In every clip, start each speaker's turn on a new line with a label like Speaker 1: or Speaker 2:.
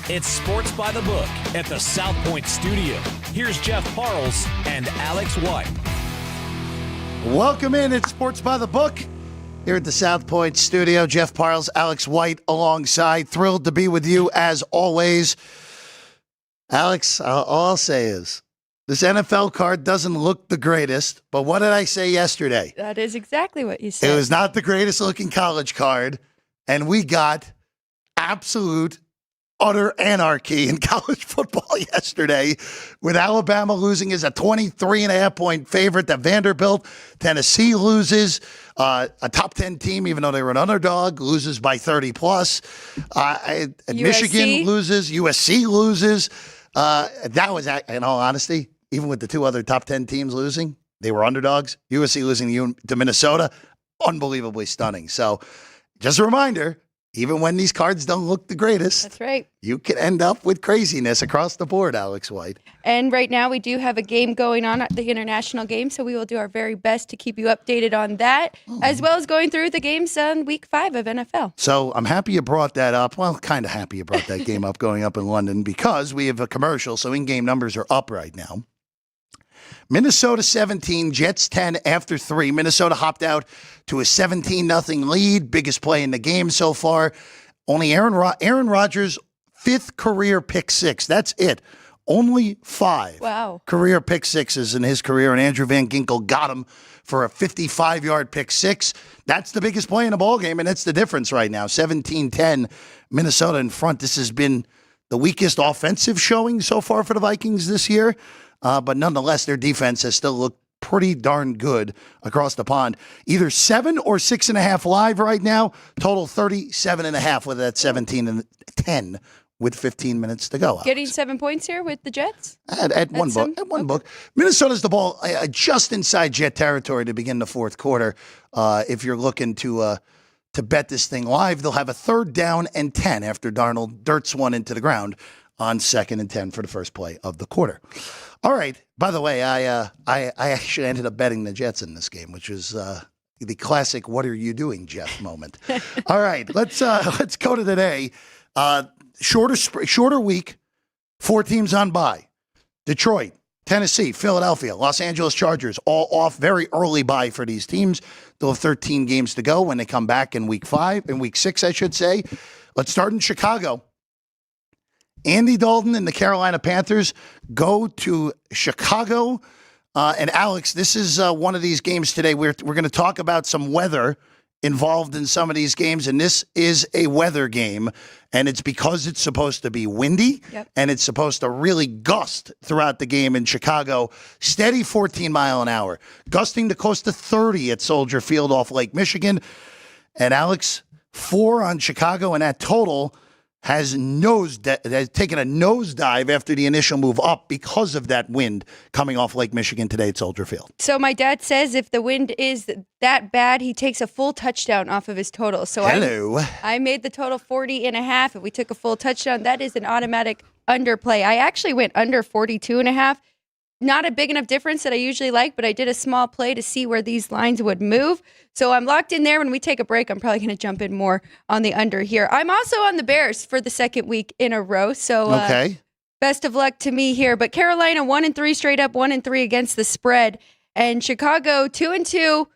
Speaker 1: It's Sports by the Book at the South Point Studio. Here's Jeff Parles and Alex White.
Speaker 2: Welcome in. It's Sports by the Book here at the South Point Studio. Jeff Parles, Alex White alongside. Thrilled to be with you as always. Alex, all I'll say is this NFL card doesn't look the greatest, but what did I say yesterday?
Speaker 3: That is exactly what you said.
Speaker 2: It was not the greatest looking college card, and we got absolute utter anarchy in college football yesterday, with Alabama losing as a 23.5-point favorite to Vanderbilt. Tennessee loses. A top 10 team, even though they were an underdog, loses by 30 plus. Michigan loses. USC loses. That was, in all honesty, even with the two other top 10 teams losing, they were underdogs. USC losing to Minnesota, unbelievably stunning. So just a reminder, even when these cards don't look the greatest,
Speaker 3: that's right,
Speaker 2: you can end up with craziness across the board, Alex White.
Speaker 3: And right now we do have a game going on at the international game, so we will do our very best to keep you updated on that, as well as going through the games on week 5 of NFL.
Speaker 2: So I'm happy you brought that up. Well, kind of happy you brought that game up going up in London, because we have a commercial, so in-game numbers are up right now. Minnesota 17, Jets 10 after 3. Minnesota hopped out to a 17-0 lead. Biggest play in the game so far. Only Aaron Rodgers' 5th career pick six. That's it. Only 5 career pick sixes in his career, and Andrew Van Ginkel got him for a 55-yard pick six. That's the biggest play in the ballgame, and that's the difference right now. 17-10, Minnesota in front. This has been the weakest offensive showing so far for the Vikings this year. But nonetheless, their defense has still looked pretty darn good across the pond. Either 7 or 6.5 live right now. Total 37.5 with that 17-10 with 15 minutes to go. Alex.
Speaker 3: Getting 7 points here with the Jets?
Speaker 2: At one book. Minnesota's the ball just inside Jet territory to begin the fourth quarter. If you're looking to bet this thing live, they'll have a 3rd down and 10 after Darnold dirts one into the ground on 2nd and 10 for the first play of the quarter. All right. By the way, I actually ended up betting the Jets in this game, which is the classic "What are you doing, Jeff?" moment. All right, let's go to today. Shorter week. 4 teams on bye. Detroit, Tennessee, Philadelphia, Los Angeles Chargers, all off. Very early bye for these teams. They'll have 13 games to go when they come back in week 6, I should say. Let's start in Chicago. Andy Dalton and the Carolina Panthers go to Chicago. And Alex, this is one of these games today. We're going to talk about some weather involved in some of these games. And this is a weather game. And it's because it's supposed to be windy. Yep. And it's supposed to really gust throughout the game in Chicago. Steady 14 mile an hour. Gusting to close to 30 at Soldier Field off Lake Michigan. And Alex, 4 on Chicago, and that total has taken a nosedive after the initial move up because of that wind coming off Lake Michigan today at Soldier Field.
Speaker 3: So my dad says if the wind is that bad, he takes a full touchdown off of his total. So I made the total 40.5. If we took a full touchdown, that is an automatic underplay. I actually went under 42.5. Not a big enough difference that I usually like, but I did a small play to see where these lines would move. So I'm locked in there. When we take a break, I'm probably going to jump in more on the under here. I'm also on the Bears for the 2nd week in a row. So best of luck to me here. But Carolina 1-3 straight up, 1-3 against the spread. And Chicago 2-2,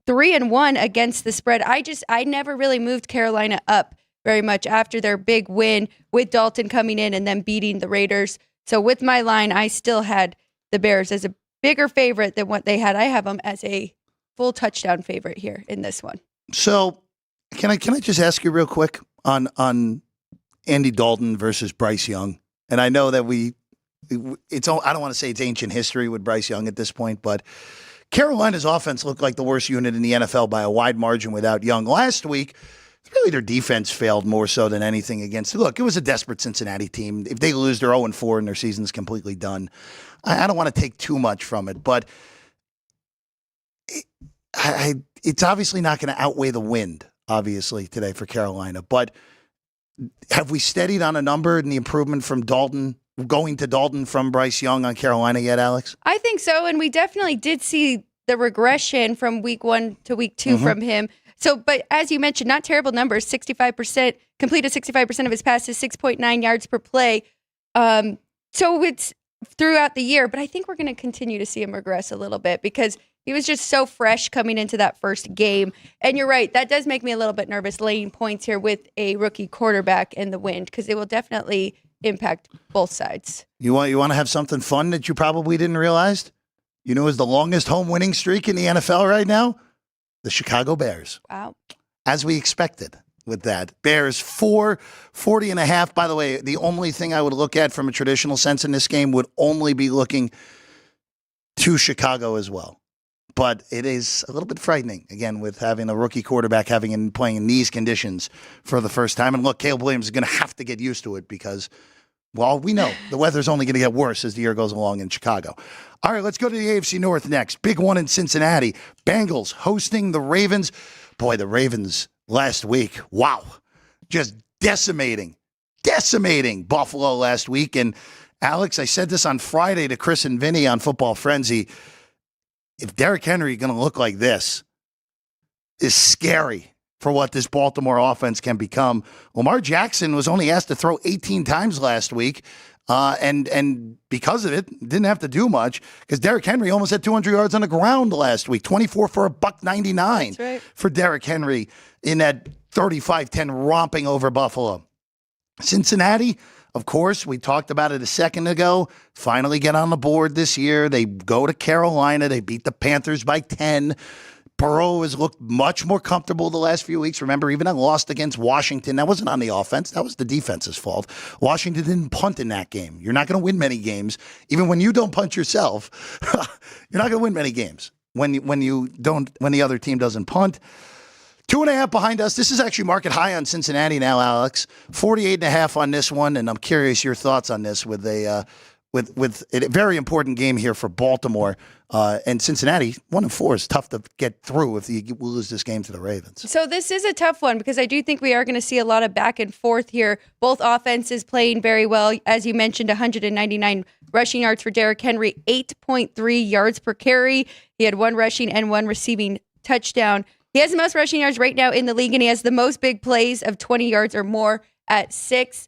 Speaker 3: 3-1 against the spread. I never really moved Carolina up very much after their big win with Dalton coming in and then beating the Raiders. So with my line, I still had the Bears as a bigger favorite than what they had. I have them as a full touchdown favorite here in this one.
Speaker 2: So can I just ask you real quick on Andy Dalton versus Bryce Young? And I know that I don't want to say it's ancient history with Bryce Young at this point, but Carolina's offense looked like the worst unit in the NFL by a wide margin without Young. Last week, really their defense failed more so than anything against. Look, it was a desperate Cincinnati team. If they lose, they're 0-4 and their season's completely done. I don't want to take too much from it, but it's obviously not going to outweigh the wind, obviously, today for Carolina. But have we steadied on a number and the improvement from Dalton, going to Dalton from Bryce Young on Carolina yet, Alex?
Speaker 3: I think so, and we definitely did see the regression from week 1 to week 2 from him. So, but as you mentioned, not terrible numbers. 65%, completed 65% of his passes, 6.9 yards per play. So it's throughout the year, but I think we're going to continue to see him regress a little bit because he was just so fresh coming into that first game. And you're right, that does make me a little bit nervous laying points here with a rookie quarterback in the wind because it will definitely impact both sides.
Speaker 2: You want to have something fun that you probably didn't realize? You know who's the longest home winning streak in the NFL right now? The Chicago Bears.
Speaker 3: Wow.
Speaker 2: As we expected with that. Bears 40.5. By the way, the only thing I would look at from a traditional sense in this game would only be looking to Chicago as well. But it is a little bit frightening, again, with having a rookie quarterback playing in these conditions for the first time. And look, Caleb Williams is going to have to get used to it because, well, we know the weather's only going to get worse as the year goes along in Chicago. All right, let's go to the AFC North next. Big one in Cincinnati. Bengals hosting the Ravens. Boy, the Ravens last week, wow, just decimating Buffalo last week. And Alex, I said this on Friday to Chris and Vinny on Football Frenzy. If Derrick Henry is going to look like this, is scary for what this Baltimore offense can become. Lamar Jackson was only asked to throw 18 times last week, and because of it, didn't have to do much because Derrick Henry almost had 200 yards on the ground last week, 24 for $199
Speaker 3: That's right.
Speaker 2: for Derrick Henry in that 35-10 romping over Buffalo. Cincinnati, of course, we talked about it a second ago, finally get on the board this year. They go to Carolina. They beat the Panthers by 10. Burrow has looked much more comfortable the last few weeks. Remember, even I lost against Washington. That wasn't on the offense. That was the defense's fault. Washington didn't punt in that game. You're not going to win many games. Even when you don't punt yourself, you're not going to win many games when the other team doesn't punt. 2.5 behind us. This is actually market high on Cincinnati now, Alex. 48.5 on this one, and I'm curious your thoughts on this with a very important game here for Baltimore. And Cincinnati, 1-4 is tough to get through if you lose this game to the Ravens.
Speaker 3: So this is a tough one because I do think we are going to see a lot of back and forth here. Both offenses playing very well. As you mentioned, 199 rushing yards for Derrick Henry, 8.3 yards per carry. He had 1 rushing and 1 receiving touchdown. He has the most rushing yards right now in the league, and he has the most big plays of 20 yards or more at 6.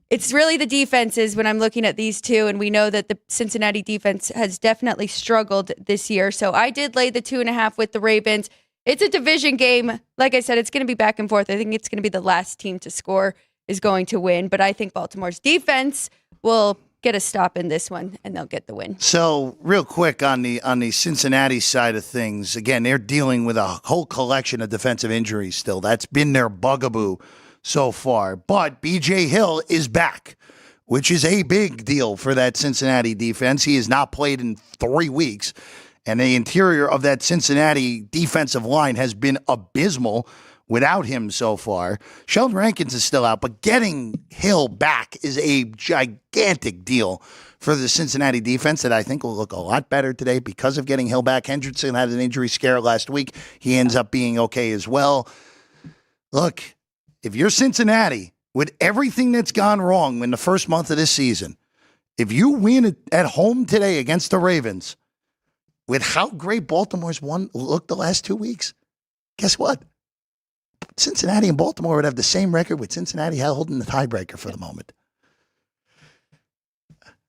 Speaker 3: It's really the defenses when I'm looking at these two, and we know that the Cincinnati defense has definitely struggled this year. So I did lay the 2.5 with the Ravens. It's a division game. Like I said, it's going to be back and forth. I think it's going to be the last team to score is going to win, but I think Baltimore's defense will get a stop in this one, and they'll get the win.
Speaker 2: So real quick on the Cincinnati side of things, again, they're dealing with a whole collection of defensive injuries still. That's been their bugaboo so far. But B.J. Hill is back, which is a big deal for that Cincinnati defense. He has not played in 3 weeks, and the interior of that Cincinnati defensive line has been abysmal without him so far. Sheldon Rankins is still out, but getting Hill back is a gigantic deal for the Cincinnati defense that I think will look a lot better today because of getting Hill back. Hendrickson had an injury scare last week. He ends up being okay as well. Look, if you're Cincinnati, with everything that's gone wrong in the first month of this season, if you win at home today against the Ravens, with how great Baltimore's looked the last 2 weeks, guess what? Cincinnati and Baltimore would have the same record with Cincinnati holding the tiebreaker for the moment.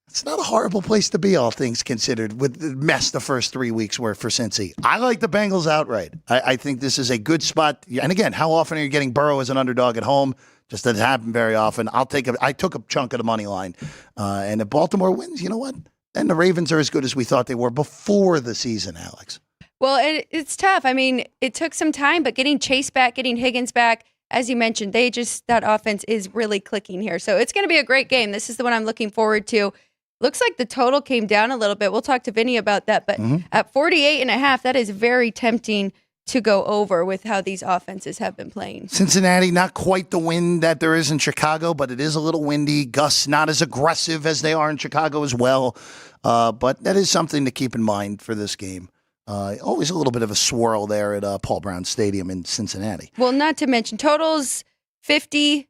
Speaker 2: It's not a horrible place to be, all things considered, with the mess the first 3 weeks were for Cincy. I like the Bengals outright. I think this is a good spot. And again, how often are you getting Burrow as an underdog at home? Just doesn't happen very often. I took a chunk of the money line. And if Baltimore wins, you know what? Then the Ravens are as good as we thought they were before the season, Alex.
Speaker 3: Well, it's tough. I mean, it took some time, but getting Chase back, getting Higgins back, as you mentioned, that offense is really clicking here. So it's going to be a great game. This is the one I'm looking forward to. Looks like the total came down a little bit. We'll talk to Vinny about that. But at 48.5, that is very tempting to go over with how these offenses have been playing.
Speaker 2: Cincinnati, not quite the wind that there is in Chicago, but it is a little windy. Gus, not as aggressive as they are in Chicago as well. But that is something to keep in mind for this game. Always a little bit of a swirl there at Paul Brown Stadium in Cincinnati.
Speaker 3: Well, not to mention totals 50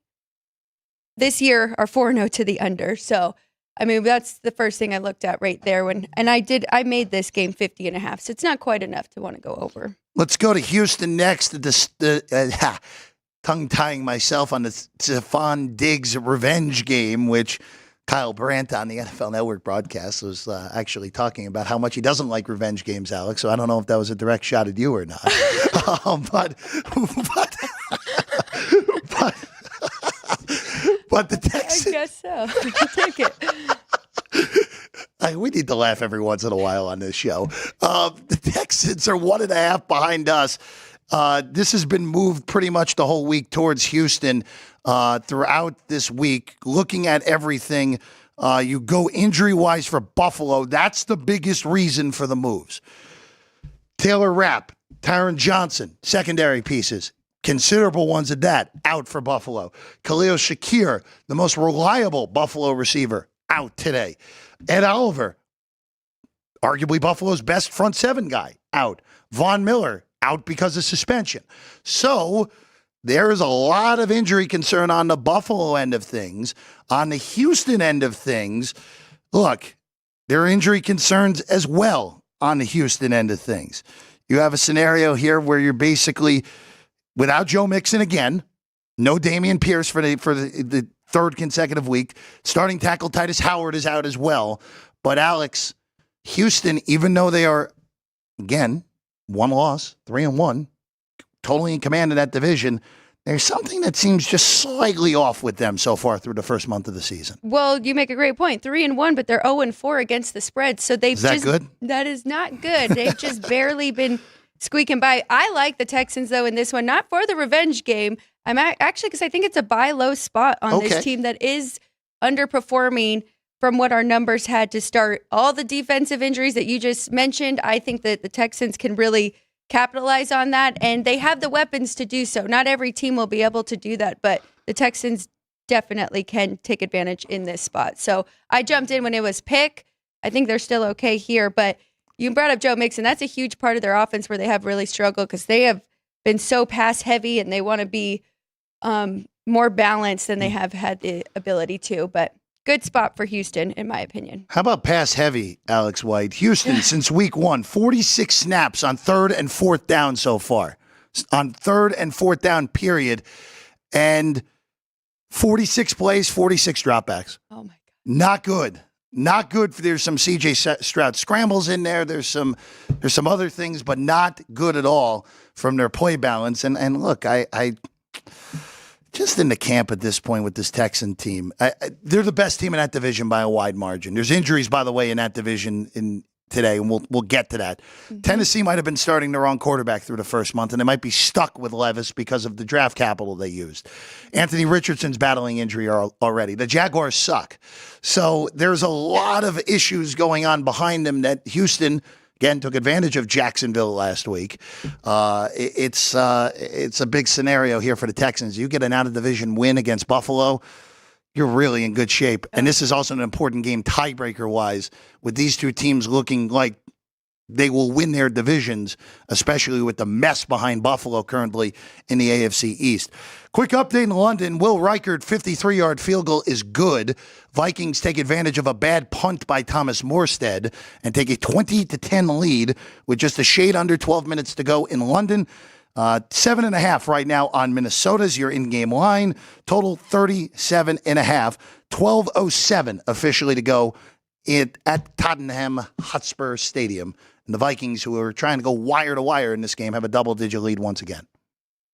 Speaker 3: this year are 4-0 to the under. So I mean, that's the first thing I looked at right there I made this game 50.5, so it's not quite enough to want to go over.
Speaker 2: Let's go to Houston next. Tongue-tying myself on the Stephon Diggs revenge game, which Kyle Brandt on the NFL Network broadcast was actually talking about how much he doesn't like revenge games, Alex. So I don't know if that was a direct shot at you or not. But the Texans.
Speaker 3: I guess so. I'll take it.
Speaker 2: We need to laugh every once in a while on this show. The Texans are 1.5 behind us. This has been moved pretty much the whole week towards Houston throughout this week. Looking at everything, you go injury-wise for Buffalo. That's the biggest reason for the moves. Taylor Rapp, Tyron Johnson, secondary pieces. Considerable ones at that, out for Buffalo. Khalil Shakir, the most reliable Buffalo receiver, out today. Ed Oliver, arguably Buffalo's best front seven guy, out. Von Miller, out because of suspension. So there is a lot of injury concern on the Buffalo end of things. On the Houston end of things, look, there are injury concerns as well on the Houston end of things. You have a scenario here where you're basically without Joe Mixon again, no Dameon Pierce for the third consecutive week. Starting tackle Titus Howard is out as well. But Alex, Houston, even though they are, again, one loss, 3-1, totally in command of that division, there's something that seems just slightly off with them so far through the first month of the season.
Speaker 3: Well, you make a great point. 3-1, but they're 0-4 against the spread. So they've
Speaker 2: Is that good?
Speaker 3: That is not good. They've just barely been squeaking by. I like the Texans, though, in this one, not for the revenge game. I'm actually, because I think it's a buy low spot on this team that is underperforming from what our numbers had to start. All the defensive injuries that you just mentioned, I think that the Texans can really capitalize on that, and they have the weapons to do so. Not every team will be able to do that, but the Texans definitely can take advantage in this spot. So I jumped in when it was pick. I think they're still okay here, but you brought up Joe Mixon. That's a huge part of their offense where they have really struggled because they have been so pass heavy and they want to be more balanced than they have had the ability to. But good spot for Houston, in my opinion.
Speaker 2: How about pass heavy, Alex White? Houston, since week 1, 46 snaps on third and fourth down so far. On third and fourth down, period. And 46 plays, 46 dropbacks.
Speaker 3: Oh, my God.
Speaker 2: Not good. Not good. There's some C.J. Stroud scrambles in there. There's some other things, but not good at all from their play balance. And look, I just in the camp at this point with this Texan team. They're the best team in that division by a wide margin. There's injuries, by the way, in that division today, and we'll get to that. Mm-hmm. Tennessee might have been starting the wrong quarterback through the first month, and they might be stuck with Levis because of the draft capital they used. Anthony Richardson's battling injury already. The Jaguars suck. So there's a lot of issues going on behind them that Houston, again, took advantage of Jacksonville last week. It's a big scenario here for the Texans. You get an out-of-division win against Buffalo, you're really in good shape. And this is also an important game tiebreaker-wise with these two teams looking like they will win their divisions, especially with the mess behind Buffalo currently in the AFC East. Quick update in London. Will Reichert 53-yard field goal is good. Vikings take advantage of a bad punt by Thomas Morstead and take a 20-10 lead with just a shade under 12 minutes to go in London. 7.5 right now on Minnesota's your in-game line. Total 37.5. 12:07 officially to go at Tottenham Hotspur Stadium. And the Vikings, who are trying to go wire to wire in this game, have a double-digit lead once again.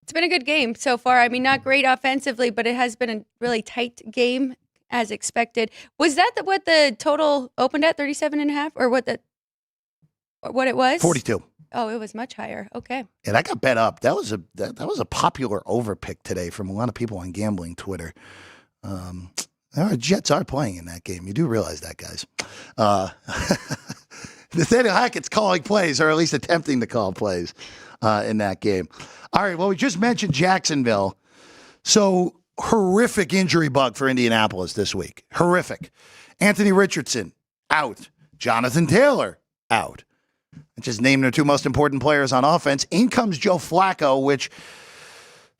Speaker 3: It's been a good game so far. I mean, not great offensively, but it has been a really tight game as expected. Was that what the total opened at, 37.5, or what it was?
Speaker 2: 42.
Speaker 3: Oh, it was much higher. Okay.
Speaker 2: Yeah, that got bet up. That was a popular overpick today from a lot of people on gambling Twitter. Our Jets are playing in that game. You do realize that, guys. Nathaniel Hackett's calling plays, or at least attempting to call plays in that game. All right, well, we just mentioned Jacksonville. So, horrific injury bug for Indianapolis this week. Horrific. Anthony Richardson, out. Jonathan Taylor, out. I just named their two most important players on offense. In comes Joe Flacco, which,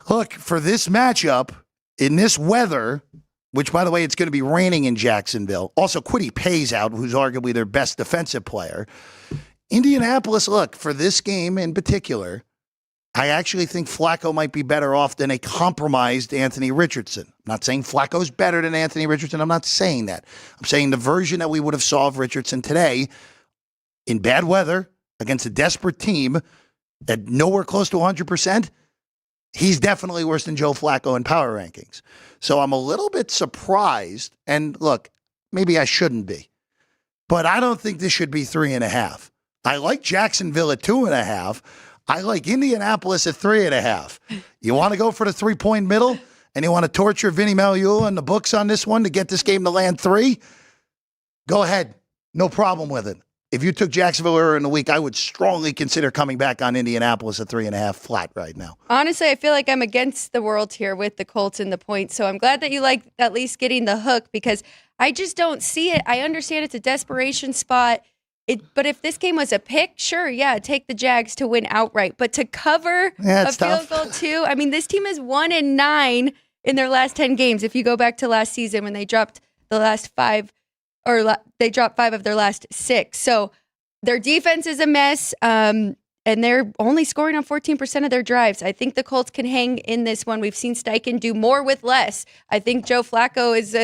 Speaker 2: look, for this matchup, in this weather, which, by the way, it's going to be raining in Jacksonville. Also, Kwity Paye's out, who's arguably their best defensive player. Indianapolis, look, for this game in particular, I actually think Flacco might be better off than a compromised Anthony Richardson. I'm not saying Flacco's better than Anthony Richardson. I'm not saying that. I'm saying the version that we would have saw of Richardson today in bad weather against a desperate team at nowhere close to 100%, he's definitely worse than Joe Flacco in power rankings. So I'm a little bit surprised. And look, maybe I shouldn't be, but I don't think this should be 3.5. I like Jacksonville at 2.5. I like Indianapolis at 3.5. You want to go for the 3-point middle and you want to torture Vinny Magliulo and the books on this one to get this game to land 3? Go ahead. No problem with it. If you took Jacksonville earlier in the week, I would strongly consider coming back on Indianapolis at 3.5 flat right now.
Speaker 3: Honestly, I feel like I'm against the world here with the Colts and the points. So I'm glad that you like at least getting the hook because I just don't see it. I understand it's a desperation spot. But if this game was a pick, sure, yeah, take the Jags to win outright. But to cover a field goal too, I mean, this team is 1-9 in their last 10 games. If you go back to last season when they dropped the last 5, or they dropped 5 of their last 6. So their defense is a mess, and they're only scoring on 14% of their drives. I think the Colts can hang in this one. We've seen Steichen do more with less. I think Joe Flacco is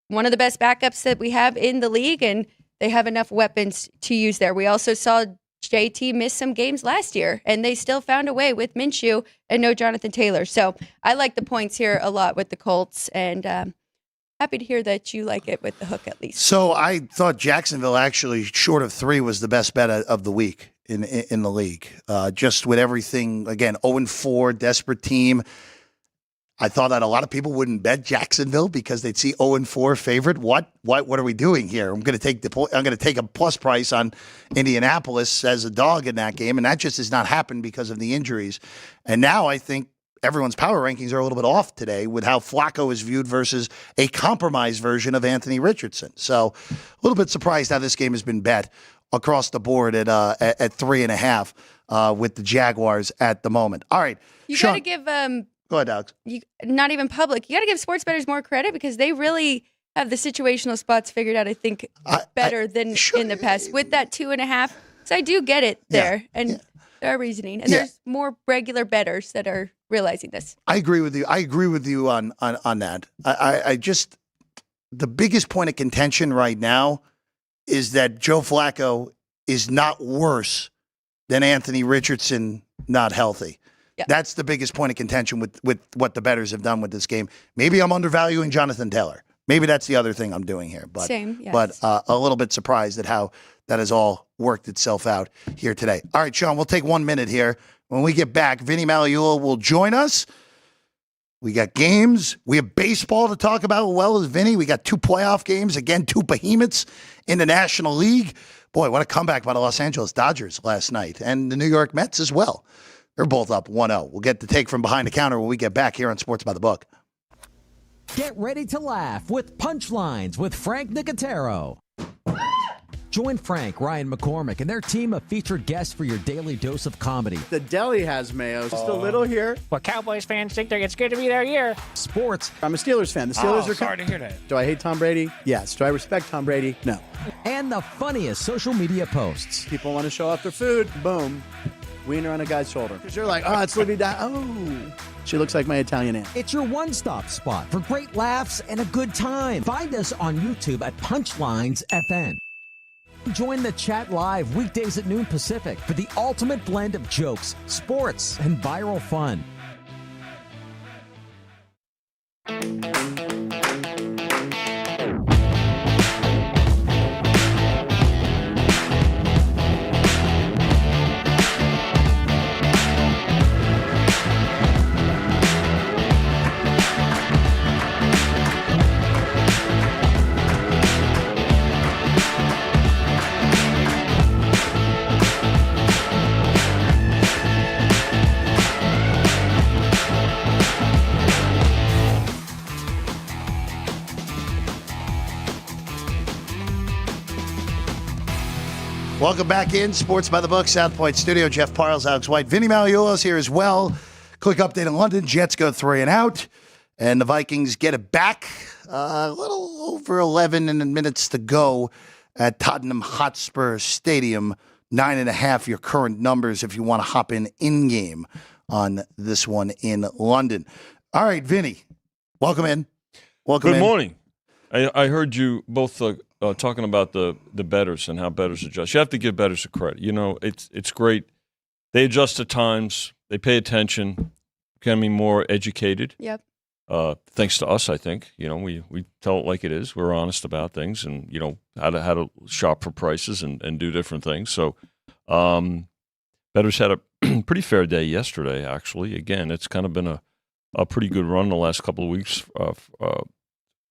Speaker 3: one of the best backups that we have in the league, and they have enough weapons to use there. We also saw JT miss some games last year, and they still found a way with Minshew and no Jonathan Taylor. So I like the points here a lot with the Colts, and happy to hear that you like it with the hook at least.
Speaker 2: So I thought Jacksonville actually, short of 3, was the best bet of the week in the league. Just with everything, again, 0-4, desperate team. I thought that a lot of people wouldn't bet Jacksonville because they'd see 0-4 favorite. What are we doing here? I'm going to take a plus price on Indianapolis as a dog in that game, and that just has not happened because of the injuries. And now I think everyone's power rankings are a little bit off today with how Flacco is viewed versus a compromised version of Anthony Richardson. So a little bit surprised how this game has been bet across the board at 3.5 with the Jaguars at the moment. All right,
Speaker 3: you got to give
Speaker 2: go ahead, Alex.
Speaker 3: Not even public. You got to give sports bettors more credit because they really have the situational spots figured out, I think, better than in the past. With that 2.5, so I do get it there. And there are reasoning. And there's more regular bettors that are realizing this. I agree with you. I agree with you on that. I just, the biggest point of contention right now is that Joe Flacco is not worse than Anthony Richardson not healthy. Yeah. That's the biggest point of contention with what the bettors have done with this game. Maybe I'm undervaluing Jonathan Taylor. Maybe that's the other thing I'm doing here. But, Same, yes.
Speaker 2: But a little bit surprised at how that has all worked itself out here today. All right, Sean, we'll take 1 minute here. When we get back, Vinny Magliulo will join us. We got games. We have baseball to talk about as well as Vinny. We got 2 playoff games. Again, 2 behemoths in the National League. Boy, what a comeback by the Los Angeles Dodgers last night. And the New York Mets as well. They're both up 1-0. We'll get the take from behind the counter when we get back here on Sports by the Book.
Speaker 4: Get ready to laugh with Punchlines with Frank Nicotero. Join Frank, Ryan McCormick, and their team of featured guests for your daily dose of comedy.
Speaker 5: The deli has mayo, just a little here.
Speaker 6: Well, Cowboys fans think it's good to be their year.
Speaker 4: Sports.
Speaker 5: I'm a Steelers fan. The Steelers are
Speaker 6: sorry to hear that.
Speaker 5: Do I hate Tom Brady? Yes. Do I respect Tom Brady? No.
Speaker 4: And the funniest social media posts.
Speaker 5: People want to show off their food. Boom. Wiener on a guy's shoulder. Because you're like, oh, it's Libby. Oh, she looks like my Italian aunt.
Speaker 4: It's your one-stop spot for great laughs and a good time. Find us on YouTube at Punchlines FN. Join the chat live weekdays at noon Pacific for the ultimate blend of jokes, sports, and viral fun.
Speaker 2: Welcome back in Sports by the Book, South Point Studio. Jeff Parles, Alex White, Vinny Magliulo's here as well. Quick update in London. Jets go 3 and out, and the Vikings get it back a little over 11 minutes to go at Tottenham Hotspur Stadium. 9.5 your current numbers if you want to hop in game on this one in London. All right, Vinny, welcome in. Welcome in.
Speaker 7: Good morning. I heard you both talking about the bettors and how bettors adjust. You have to give bettors a credit. You know, it's great. They adjust to times. They pay attention, becoming more educated.
Speaker 3: Yep.
Speaker 7: Thanks to us, I think. You know, we tell it like it is. We're honest about things, and you know how to shop for prices and do different things. So, bettors had a pretty fair day yesterday. Actually, again, it's kind of been a pretty good run the last couple of weeks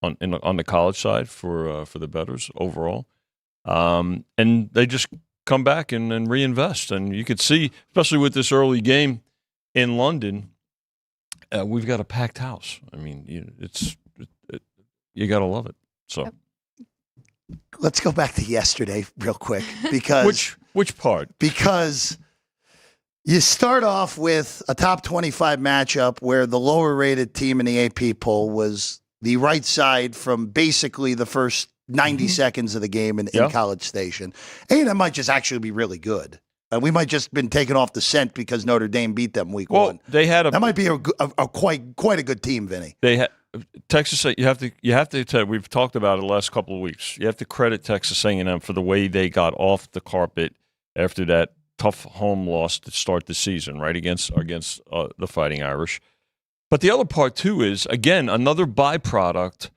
Speaker 7: on the college side for the bettors overall, and they just come back and reinvest. And you could see, especially with this early game in London. We've got a packed house. I mean, you got to love it. So,
Speaker 2: let's go back to yesterday real quick because
Speaker 7: which part?
Speaker 2: Because you start off with a top 25 matchup where the lower rated team in the AP poll was the right side from basically the first 90 seconds of the game in College Station. A&M might just actually be really good. We might just been taken off the scent because Notre Dame beat them week one.
Speaker 7: They had
Speaker 2: that might be a quite a good team, Vinny.
Speaker 7: They had Texas. You have to tell. We've talked about it the last couple of weeks. You have to credit Texas A&M for the way they got off the carpet after that tough home loss to start the season, right against the Fighting Irish. But the other part too is again another byproduct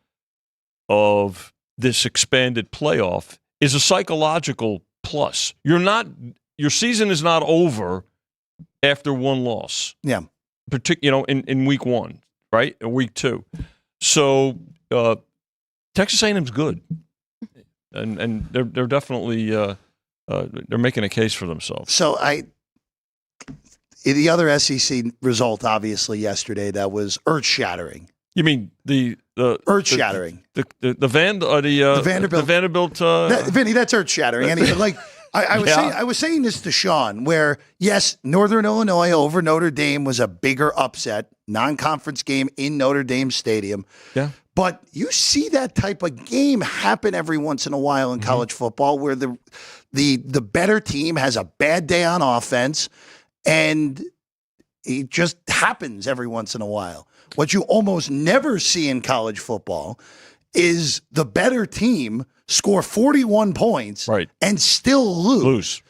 Speaker 7: of this expanded playoff is a psychological plus. Your season is not over after one loss.
Speaker 2: Yeah.
Speaker 7: In week one, right? Or week two. So Texas A&M's good. And they're definitely they're making a case for themselves.
Speaker 2: So the other SEC result obviously yesterday that was earth-shattering.
Speaker 7: You mean the
Speaker 2: earth-shattering.
Speaker 7: The Vanderbilt
Speaker 2: Vinny, that's earth-shattering. And I was saying this to Sean, where yes, Northern Illinois over Notre Dame was a bigger upset, non-conference game in Notre Dame Stadium.
Speaker 7: Yeah.
Speaker 2: But you see that type of game happen every once in a while in college football, where the better team has a bad day on offense, and it just happens every once in a while. What you almost never see in college football is the better team score 41 points and still lose.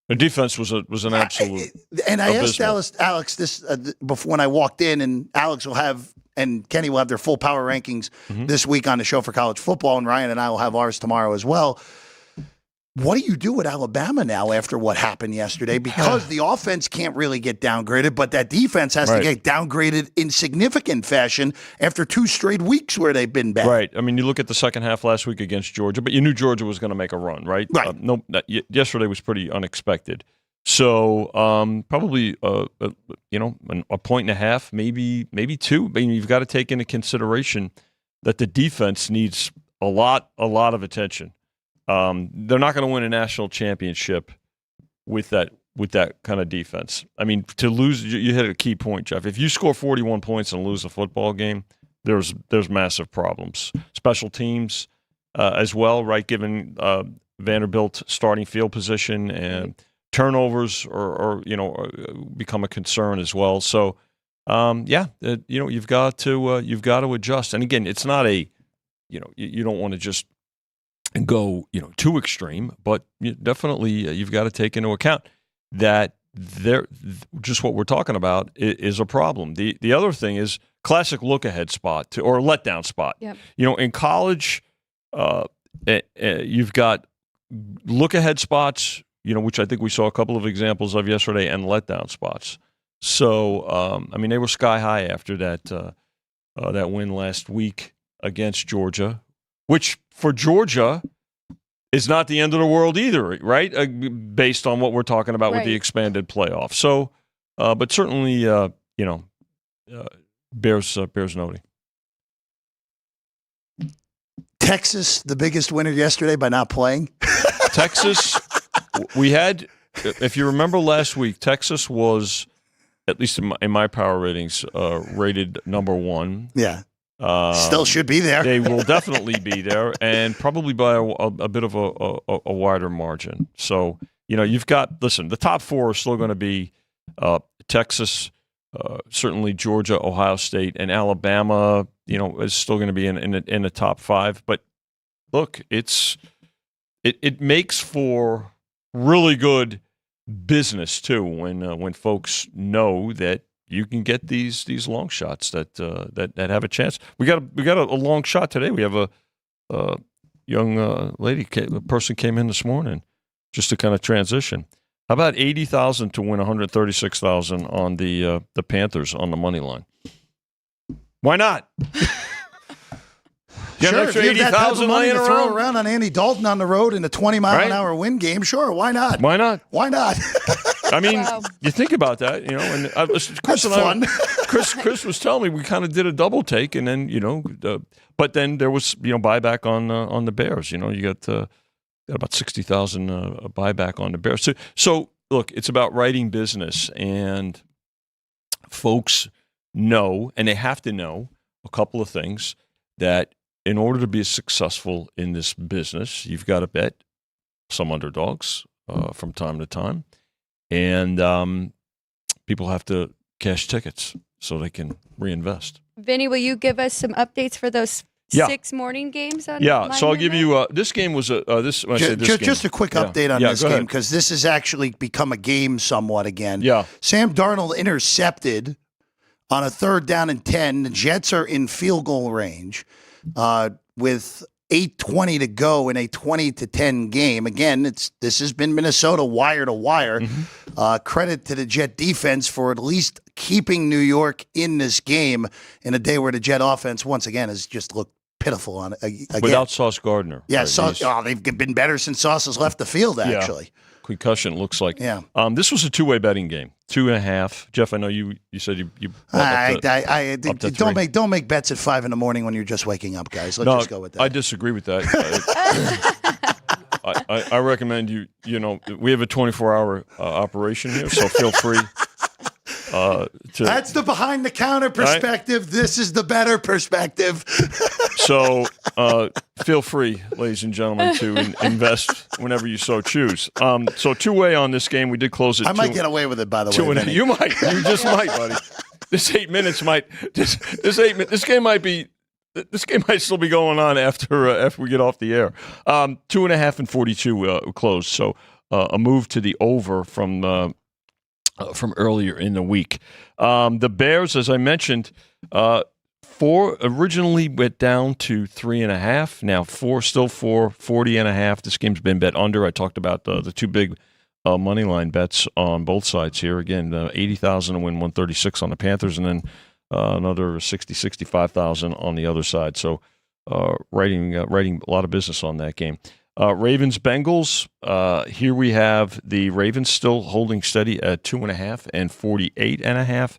Speaker 7: The defense was an absolute.
Speaker 2: And I asked Alex this before when I walked in, and Alex will have and Kenny will have their full power rankings this week on the show for college football, and Ryan and I will have ours tomorrow as well. What do you do with Alabama now after what happened yesterday? Because the offense can't really get downgraded, but that defense has to get downgraded in significant fashion after 2 straight weeks where they've been bad.
Speaker 7: Right. I mean, you look at the second half last week against Georgia, but you knew Georgia was going to make a run, right?
Speaker 2: Right.
Speaker 7: Yesterday was pretty unexpected. So probably a point and a half, maybe 2. I mean, you've got to take into consideration that the defense needs a lot of attention. They're not going to win a national championship with that kind of defense. I mean, to lose, you hit a key point, Jeff. If you score 41 points and lose a football game, there's massive problems. Special teams as well, right? Given Vanderbilt starting field position and turnovers or become a concern as well. So you've got to adjust. And again, it's not you don't want to just go too extreme, but definitely you've got to take into account that just what we're talking about is a problem. The other thing is classic look ahead spot or letdown spot.
Speaker 3: Yep.
Speaker 7: In college, you've got look ahead spots, which I think we saw a couple of examples of yesterday, and letdown spots. So they were sky high after that win last week against Georgia, which for Georgia is not the end of the world either, right? Based on what we're talking about with the expanded playoff. So, but certainly, bears noting.
Speaker 2: Texas, the biggest winner yesterday by not playing.
Speaker 7: Texas, we had, if you remember last week, Texas was, at least in my power ratings, rated number 1.
Speaker 2: Yeah. Still should be there.
Speaker 7: They will definitely be there, and probably by a bit of a wider margin. So, you've got, listen, the top four are still going to be Texas, certainly Georgia, Ohio State, and Alabama, is still going to be in the top five. But look, it makes for really good business too when folks know that you can get these long shots that have a chance. We got a long shot today. We have a young lady, a person came in this morning just to kind of transition. How about 80,000 to win 136,000 on the Panthers on the money line? Why not?
Speaker 2: Sure, if you have that type of money to throw around on Andy Dalton on the road in a 20-mile-an-hour win game, sure, why not?
Speaker 7: Why not?
Speaker 2: Why not?
Speaker 7: I mean, you think about that, and Chris and
Speaker 2: fun.
Speaker 7: Chris was telling me we kind of did a double take, and then but then there was buyback on the Bears. You got about 60,000 buyback on the Bears. So look, it's about writing business, and folks know, and they have to know a couple of things that. In order to be successful in this business, you've got to bet some underdogs from time to time. And people have to cash tickets so they can reinvest.
Speaker 3: Vinny, will you give us some updates for those 6 morning games on
Speaker 7: so I'll give you this game was
Speaker 2: just a quick update on this game, because this has actually become a game somewhat again. Sam Darnold intercepted on a 3rd down and 10. The Jets are in field goal range. With 8:20 to go in a 20-10 game. Again, this has been Minnesota wire to wire. Credit to the Jet defense for at least keeping New York in this game in a day where the Jet offense once again has just looked pitiful on it again.
Speaker 7: Without Sauce Gardner.
Speaker 2: Yeah, they've been better since Sauce has left the field. Actually,
Speaker 7: concussion looks like. Yeah. This was a 2-way betting game. 2.5. Jeff, I know you said you
Speaker 2: don't make bets at 5 a.m. when you're just waking up, guys. Let's just go with that.
Speaker 7: I disagree with that. I recommend you we have a 24-hour operation here, so feel free.
Speaker 2: That's the behind the counter perspective. Right? This is the better perspective.
Speaker 7: So feel free, ladies and gentlemen, to invest whenever you so choose. So 2-way on this game. We did close it.
Speaker 2: I might get away with it, by the way.
Speaker 7: You might. You just might, buddy. This 8 minutes might. This game might be. This game might still be going on after we get off the air. 2.5 and 42 closed. So a move to the over from earlier in the week. The Bears, as I mentioned, 4 originally went down to 3.5. Now 4, still 4, 40.5. This game's been bet under. I talked about the 2 big money line bets on both sides here. Again, 80,000 to win 136 on the Panthers, and then another 65,000 on the other side. So writing a lot of business on that game. Ravens Bengals. Here we have the Ravens still holding steady at 2.5 and 48.5.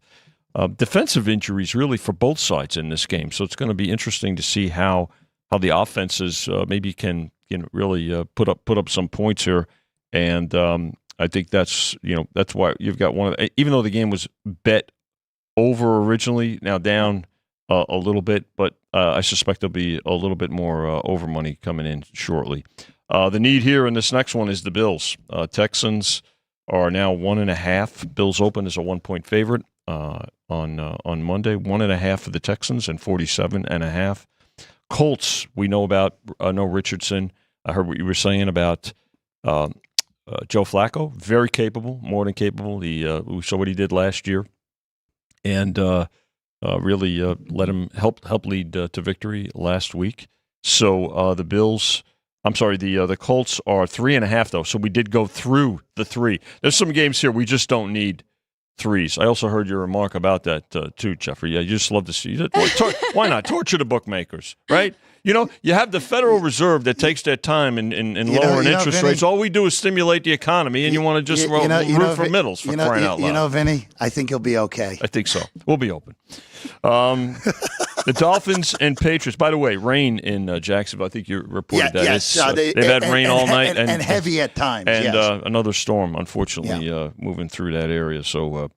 Speaker 7: Defensive injuries really for both sides in this game, so it's going to be interesting to see how the offenses maybe can really put up some points here. And I think that's why you've got one of the, even though the game was bet over originally, now down a little bit, but I suspect there'll be a little bit more over money coming in shortly. The need here in this next one is the Bills. Texans are now 1.5. Bills open as a 1-point favorite on Monday. 1.5 for the Texans and 47.5. Colts, we know about Richardson. I heard what you were saying about Joe Flacco. Very capable, more than capable. We saw what he did last year, and really let him help lead to victory last week. So the Colts are 3.5 though. So we did go through the 3. There's some games here we just don't need 3s. I also heard your remark about that too, Jeffrey. Yeah, you just love to see it. Why not torture the bookmakers, right? You have the Federal Reserve that takes their time in lowering interest rates. All we do is stimulate the economy, and you want to just root for middles for crying out loud.
Speaker 2: Vinny, I think you'll be okay.
Speaker 7: I think so. We'll be open. The Dolphins and Patriots. By the way, rain in Jacksonville. I think you reported that.
Speaker 2: Yes,
Speaker 7: they've had rain all night
Speaker 2: and heavy at times.
Speaker 7: And another storm, unfortunately, moving through that area. So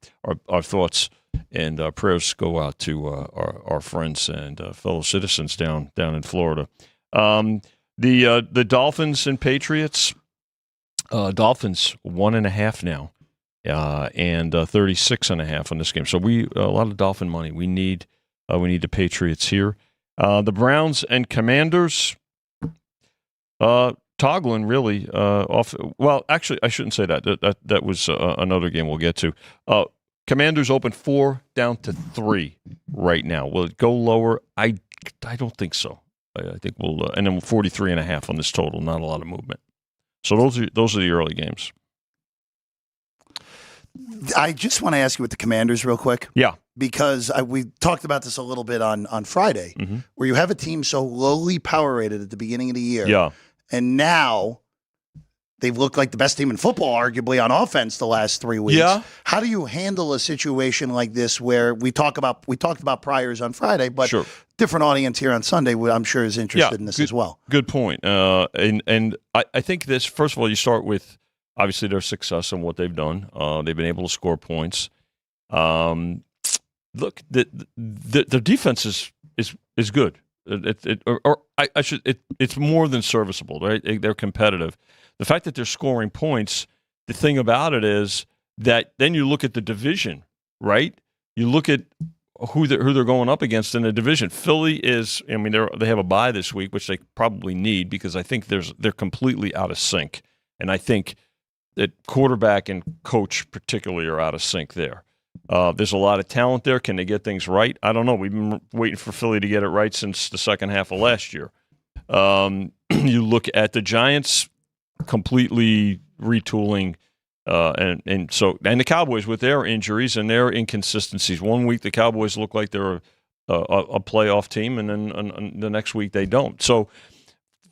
Speaker 7: our thoughts And prayers go out to our friends and fellow citizens down in Florida. The Dolphins and Patriots. Dolphins 1.5 now, and 36.5 on this game. So a lot of Dolphin money. We need the Patriots here. The Browns and Commanders. Toggling really off. Well, actually, I shouldn't say that. That was another game we'll get to. Commanders open 4 down to 3 right now. Will it go lower? I don't think so. I think we'll and then 43.5 on this total. Not a lot of movement. So those are the early games.
Speaker 2: I just want to ask you with the Commanders real quick.
Speaker 7: Yeah.
Speaker 2: Because we talked about this a little bit on Friday, where you have a team so lowly power rated at the beginning of the year.
Speaker 7: Yeah.
Speaker 2: And now they've looked like the best team in football, arguably, on offense the last 3 weeks.
Speaker 7: Yeah.
Speaker 2: How do you handle a situation like this where we talked about priors on Friday, but different audience here on Sunday, I'm sure, is interested in this as well.
Speaker 7: Good point. And I think this, first of all, you start with obviously their success and what they've done. They've been able to score points. Look, the defense is good. It's more than serviceable, right? They're competitive. The fact that they're scoring points, the thing about it is that then you look at the division, right? You look at who they're going up against in the division. Philly is, I mean, they have a bye this week, which they probably need because I think they're completely out of sync, and I think that quarterback and coach particularly are out of sync there. There's a lot of talent there. Can they get things right? I don't know. We've been waiting for Philly to get it right since the second half of last year. You look at the Giants completely retooling, and the Cowboys with their injuries and their inconsistencies. 1 week the Cowboys look like they're a playoff team, and then the next week they don't. So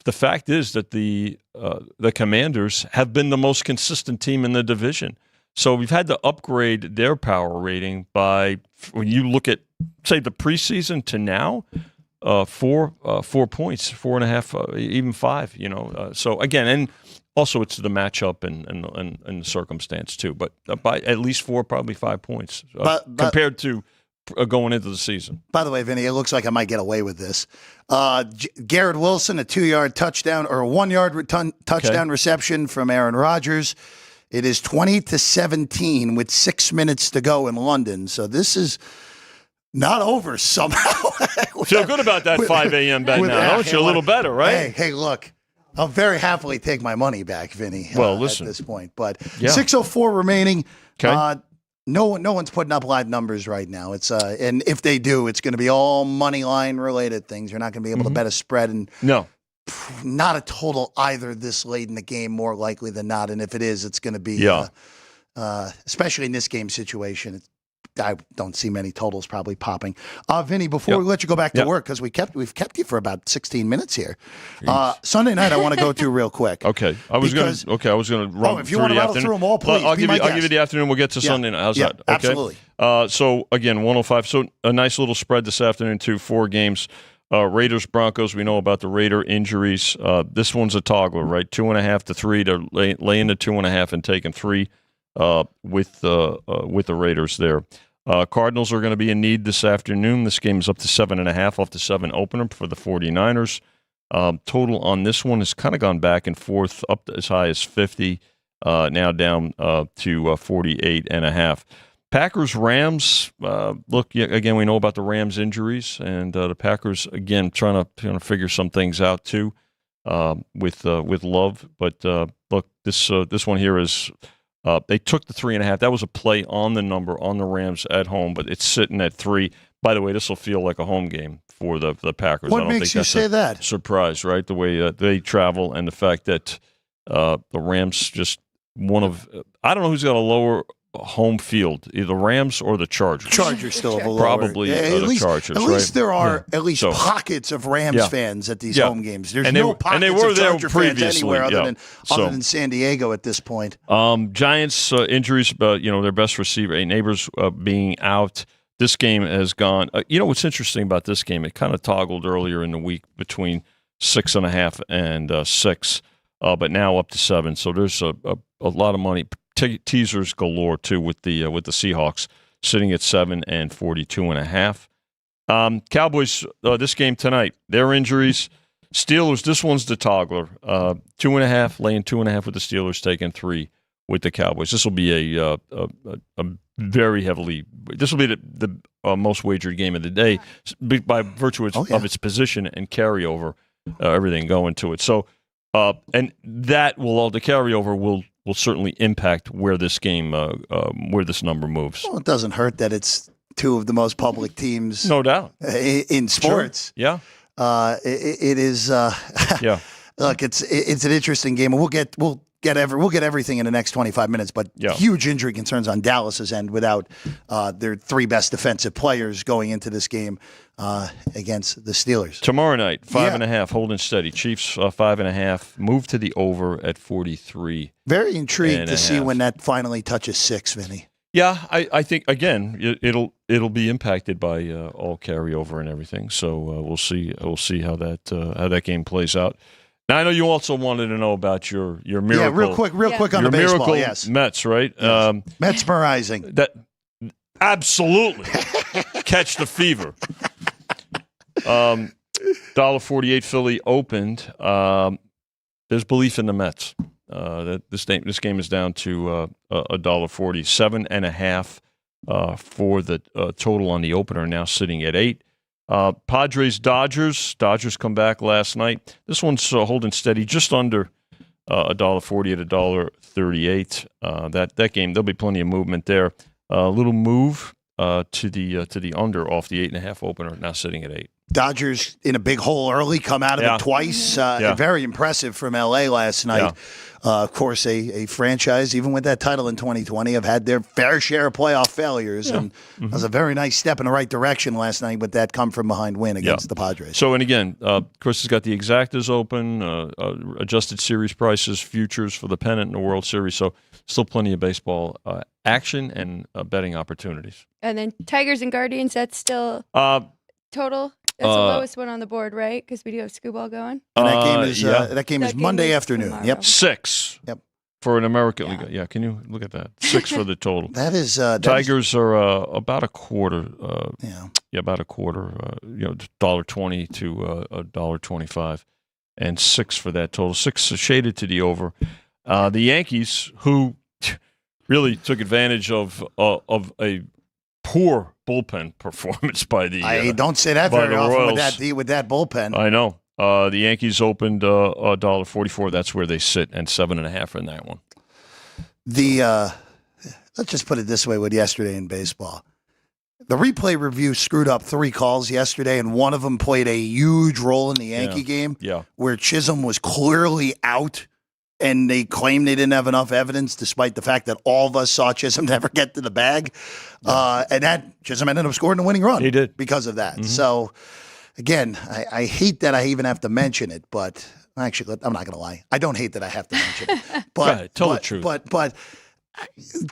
Speaker 7: the fact is that the Commanders have been the most consistent team in the division. So we've had to upgrade their power rating by, when you look at, say, the preseason to now, 4 points, 4.5, even 5. So again, and also it's the matchup and the circumstance too. But by at least 4, probably 5 points compared to going into the season.
Speaker 2: By the way, Vinny, it looks like I might get away with this. Garrett Wilson, a 2-yard touchdown or a 1-yard touchdown reception from Aaron Rodgers. It is 20-17 with 6 minutes to go in London. So this is not over somehow.
Speaker 7: Feel good about that 5 a.m. bet now, don't you? A little better, right?
Speaker 2: Hey, look, I'll very happily take my money back, Vinny,
Speaker 7: listen,
Speaker 2: at this point. But 6:04 remaining. Okay. No one's putting up live numbers right now. It's and if they do, it's going to be all money line related things. You're not going to be able to bet a spread and not a total either this late in the game, more likely than not. And if it is, it's going to be, especially in this game situation, I don't see many totals probably popping. Vinny, before we let you go back to work, because we've kept you for about 16 minutes here. Sunday night, I want to go to real quick.
Speaker 7: Okay, I was going to run.
Speaker 2: If you want to rattle through them all, please.
Speaker 7: I'll give you the afternoon. We'll get to Sunday night. How's that? Okay?
Speaker 2: Absolutely.
Speaker 7: So again, 105. So a nice little spread this afternoon too. 4 games. Raiders, Broncos, we know about the Raider injuries. This one's a toggler, right? 2.5 to 3. They're laying the 2.5 and taking 3 with the Raiders there. Cardinals are going to be in need this afternoon. This game is up to 7.5 off the 7 opener for the 49ers. Total on this one has kind of gone back and forth, up to as high as 50, now down to 48.5. Packers, Rams. Look, again, we know about the Rams injuries, and the Packers again trying to figure some things out too with Love. But look, this one here is they took the 3.5. That was a play on the number on the Rams at home, but it's sitting at 3. By the way, this will feel like a home game for the Packers.
Speaker 2: What makes you say that?
Speaker 7: Surprise, right? The way they travel and the fact that the Rams just I don't know who's got a lower home field, either Rams or the Chargers.
Speaker 2: Chargers still have a lower.
Speaker 7: Probably the Chargers.
Speaker 2: At least there are
Speaker 7: at
Speaker 2: least pockets of Rams fans at these home games. There's no pockets
Speaker 7: of
Speaker 2: Charger fans anywhere other
Speaker 7: so,
Speaker 2: than San Diego at this point.
Speaker 7: Giants injuries, their best receiver, Neighbors being out. This game has gone. What's interesting about this game? It kind of toggled earlier in the week between 6.5 and 6, but now up to 7. So there's a lot of money. Teasers galore too with the Seahawks sitting at 7 and 42.5. Cowboys, this game tonight, their injuries. Steelers, this one's the toggler. 2.5, laying 2.5 with the Steelers, taking 3 with the Cowboys. This will be a very heavily. This will be the most wagered game of the day by virtue of its position and carryover, everything going to it. So, and that will all the carryover will certainly impact where this game, where this number moves.
Speaker 2: Well, it doesn't hurt that it's two of the most public teams,
Speaker 7: no doubt,
Speaker 2: in sports.
Speaker 7: Sure. Yeah,
Speaker 2: it is.
Speaker 7: Yeah.
Speaker 2: Look, it's an interesting game, and we'll get everything in the next 25 minutes. But huge injury concerns on Dallas's end without their 3 best defensive players going into this game against the Steelers.
Speaker 7: Tomorrow night, 5.5, holding steady. Chiefs 5.5, move to the over at 43.
Speaker 2: Very intrigued to see when that finally touches 6, Vinny.
Speaker 7: Yeah, I think again it'll be impacted by all carryover and everything. So we'll see how that game plays out. Now I know you also wanted to know about your miracle.
Speaker 2: Yeah, real quick on the baseball.
Speaker 7: Miracle
Speaker 2: Yes,
Speaker 7: Mets, right?
Speaker 2: Yes. Mesmerizing.
Speaker 7: That absolutely catch the fever. $1.48 Philly opened. There's belief in the Mets. That this game is down to $1.40, 7.5 for the total on the opener, now sitting at 8. Padres Dodgers come back last night. This one's holding steady, just under $1.40 at $1.38. That game, there'll be plenty of movement there. A little move to the under off the 8.5 opener, now sitting at 8.
Speaker 2: Dodgers in a big hole early, come out of it twice. Very impressive from LA last night.
Speaker 7: Yeah.
Speaker 2: Of course, a franchise, even with that title in 2020, have had their fair share of playoff failures. And it was a very nice step in the right direction last night with that come-from-behind win against the Padres.
Speaker 7: So, and again, Chris has got the exactas open, adjusted series prices, futures for the pennant in the World Series. So still plenty of baseball action and betting opportunities.
Speaker 3: And then Tigers and Guardians, that's still total? That's the lowest one on the board, right? Because we do have Scooball going.
Speaker 2: And that game is Monday afternoon.
Speaker 3: Tomorrow.
Speaker 2: Yep.
Speaker 7: 6.
Speaker 2: Yep.
Speaker 7: For an American League. Yeah, can you look at that? 6 for the total.
Speaker 2: That is
Speaker 7: Tigers are about a quarter. About a quarter. $1.20 to $1.25, and 6 for that total. 6 shaded to the over. The Yankees, who really took advantage of a poor bullpen performance by the.
Speaker 2: I don't say that very often with that bullpen.
Speaker 7: I know. The Yankees opened $1.44. That's where they sit, and 7.5 in that one.
Speaker 2: Let's just put it this way with yesterday in baseball. The replay review screwed up 3 calls yesterday, and one of them played a huge role in the Yankee game where Chisholm was clearly out, and they claimed they didn't have enough evidence despite the fact that all of us saw Chisholm never get to the bag. And that Chisholm ended up scoring the winning run.
Speaker 7: He did.
Speaker 2: Because of that. Mm-hmm. So, again, I hate that I even have to mention it, but actually, I'm not going to lie. I don't hate that I have to mention it. But
Speaker 7: tell the truth.
Speaker 2: But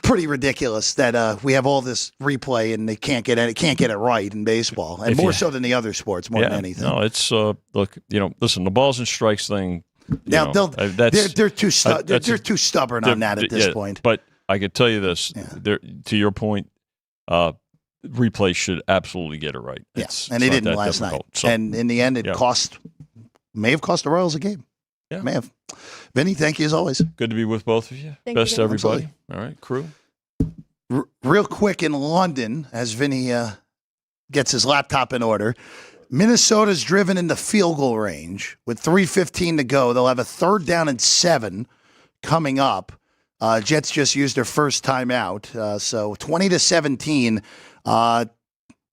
Speaker 2: pretty ridiculous that we have all this replay and they can't get it right in baseball, and more so than the other sports, more than anything.
Speaker 7: No, it's look, listen, the balls and strikes thing.
Speaker 2: Now they're too stubborn on that at this point.
Speaker 7: But I could tell you this: to your point, replay should absolutely get it right.
Speaker 2: Yes, and they didn't last night. So, and in the end, it may have cost the Royals a game. Yeah, may have. Vinny, thank you as always.
Speaker 7: Good to be with both of you. Best to everybody. All right, crew.
Speaker 2: Real quick in London, as Vinny gets his laptop in order. Minnesota's driven into field goal range with 3:15 to go. They'll have a 3rd down and 7 coming up. Jets just used their first timeout. So 20-17.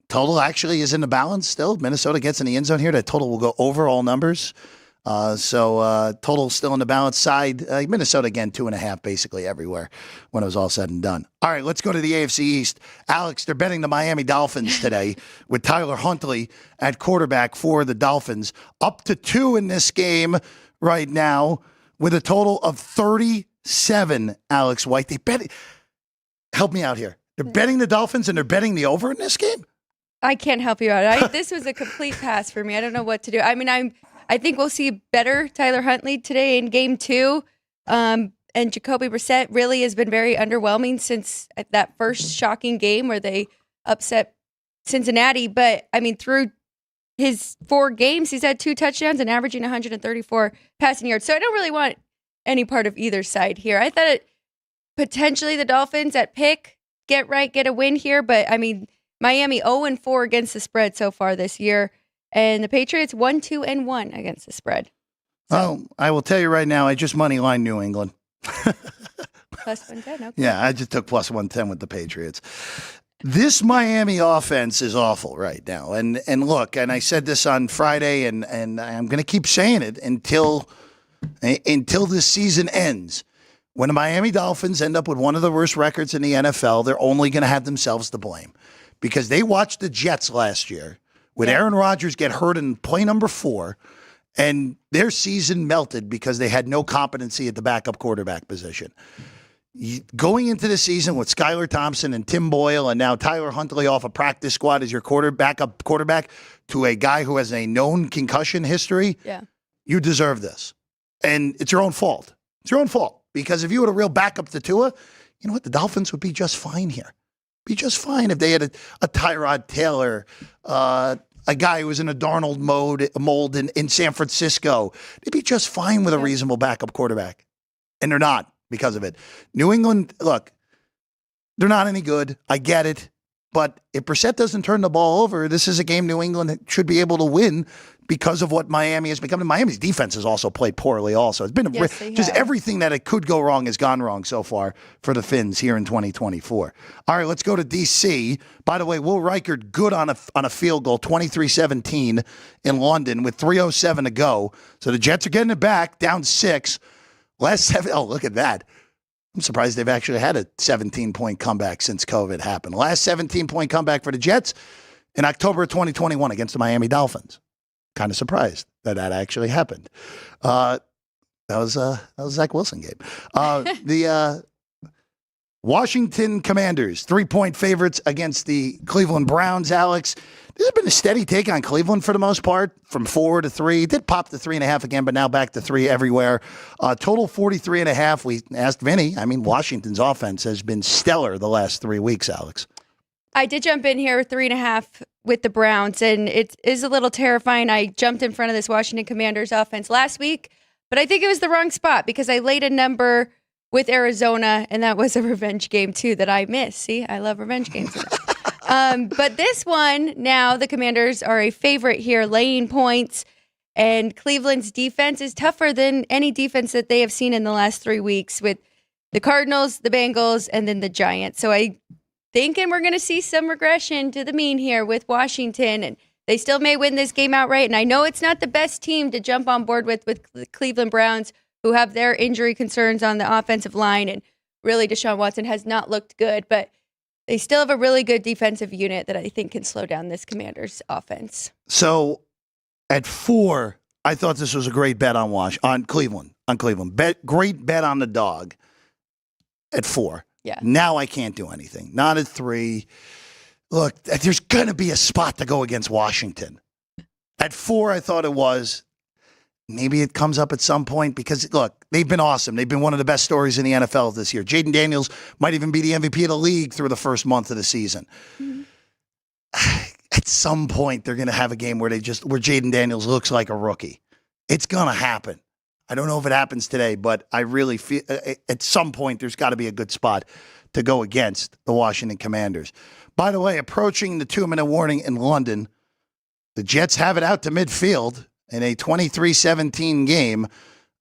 Speaker 2: Total actually is in the balance still. Minnesota gets in the end zone here. That total will go over all numbers. So total still in the balance side. Minnesota again 2.5 basically everywhere when it was all said and done. All right, let's go to the AFC East. Alex, they're betting the Miami Dolphins today with Tyler Huntley at quarterback for the Dolphins. Up to 2 in this game right now with a total of 37. Alex White, they bet. Help me out here. They're betting the Dolphins and they're betting the over in this game.
Speaker 3: I can't help you out. This was a complete pass for me. I don't know what to do. I mean, I think we'll see better Tyler Huntley today in game 2. And Jacoby Brissett really has been very underwhelming since that first shocking game where they upset Cincinnati. But, I mean, through his 4 games, he's had 2 touchdowns and averaging 134 passing yards. So I don't really want any part of either side here. I thought potentially the Dolphins at pick, get a win here. But, I mean, Miami 0-4 against the spread so far this year. And the Patriots 1-2-1 against the spread. So,
Speaker 2: well, I will tell you right now, I just money line New England.
Speaker 3: plus 110, okay.
Speaker 2: Yeah, I just took plus 110 with the Patriots. This Miami offense is awful right now. And look, and I said this on Friday, and I'm going to keep saying it until this season ends. When the Miami Dolphins end up with one of the worst records in the NFL, they're only going to have themselves to blame. Because they watched the Jets last year with Aaron Rodgers get hurt in play number 4, and their season melted because they had no competency at the backup quarterback position. Going into the season with Skylar Thompson and Tim Boyle and now Tyler Huntley off a practice squad as your backup quarterback to a guy who has a known concussion history, you deserve this. And it's your own fault. It's your own fault. Because if you had a real backup to Tua, you know what? The Dolphins would be just fine here. Be just fine if they had a Tyrod Taylor, a guy who was in a Darnold mold in San Francisco. They'd be just fine with a reasonable backup quarterback. And they're not because of it. New England, look, they're not any good. I get it. But if Brissett doesn't turn the ball over, this is a game New England should be able to win because of what Miami has become. And Miami's defense has also played poorly also. It's been just everything that it could go wrong has gone wrong so far for the Finns here in 2024. All right, let's go to D.C. By the way, Will Reichert good on a field goal, 23-17 in London with 3:07 to go. So the Jets are getting it back, down 6. Last 7, look at that. I'm surprised they've actually had a 17-point comeback since COVID happened. Last 17-point comeback for the Jets in October of 2021 against the Miami Dolphins. Kind of surprised that actually happened. That was a Zach Wilson game. The Washington Commanders, 3-point favorites against the Cleveland Browns, Alex. This has been a steady take on Cleveland for the most part, from 4 to 3. It did pop to 3.5 again, but now back to 3 everywhere. Total 43.5. We asked Vinny. I mean, Washington's offense has been stellar the last 3 weeks, Alex.
Speaker 3: I did jump in here 3.5 with the Browns, and it is a little terrifying. I jumped in front of this Washington Commanders offense last week, but I think it was the wrong spot because I laid a number with Arizona, and that was a revenge game, too, that I missed. See, I love revenge games. But this one, now the Commanders are a favorite here, laying points, and Cleveland's defense is tougher than any defense that they have seen in the last 3 weeks with the Cardinals, the Bengals, and then the Giants. So I thinking we're going to see some regression to the mean here with Washington, and they still may win this game outright. And I know it's not the best team to jump on board with the Cleveland Browns, who have their injury concerns on the offensive line, and really Deshaun Watson has not looked good, but they still have a really good defensive unit that I think can slow down this Commanders offense.
Speaker 2: So at 4, I thought this was a great bet on Cleveland. Great bet on the dog at 4.
Speaker 3: Yeah.
Speaker 2: Now I can't do anything. Not at 3. Look, there's going to be a spot to go against Washington. At 4, I thought it was. Maybe it comes up at some point because, look, they've been awesome. They've been one of the best stories in the NFL this year. Jaden Daniels might even be the MVP of the league through the first month of the season. Mm-hmm. At some point, they're going to have a game where Jaden Daniels looks like a rookie. It's going to happen. I don't know if it happens today, but I really feel at some point there's got to be a good spot to go against the Washington Commanders. By the way, approaching the 2-minute warning in London, the Jets have it out to midfield in a 23-17 game.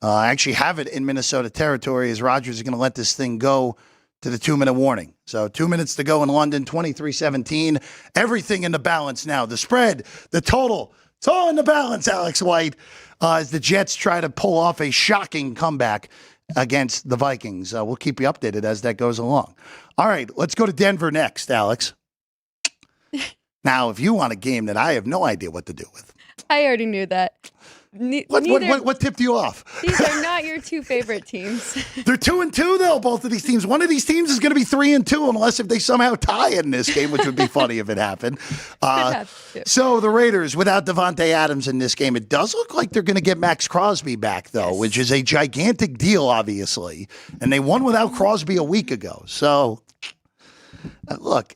Speaker 2: I actually have it in Minnesota territory as Rodgers is going to let this thing go to the 2-minute warning. So 2 minutes to go in London, 23-17. Everything in the balance now. The spread, the total, it's all in the balance, Alex White, as the Jets try to pull off a shocking comeback against the Vikings. We'll keep you updated as that goes along. All right, let's go to Denver next, Alex. Now, if you want a game that I have no idea what to do with.
Speaker 3: I already knew that.
Speaker 2: What tipped you off?
Speaker 3: These are not your two favorite teams.
Speaker 2: They're 2-2 though. Both of these teams. One of these teams is going to be 3-2 unless if they somehow tie in this game, which would be funny if it happened. So the Raiders without Devontae Adams in this game, it does look like they're going to get Max Crosby back though, which is a gigantic deal, obviously. And they won without Crosby a week ago. So look.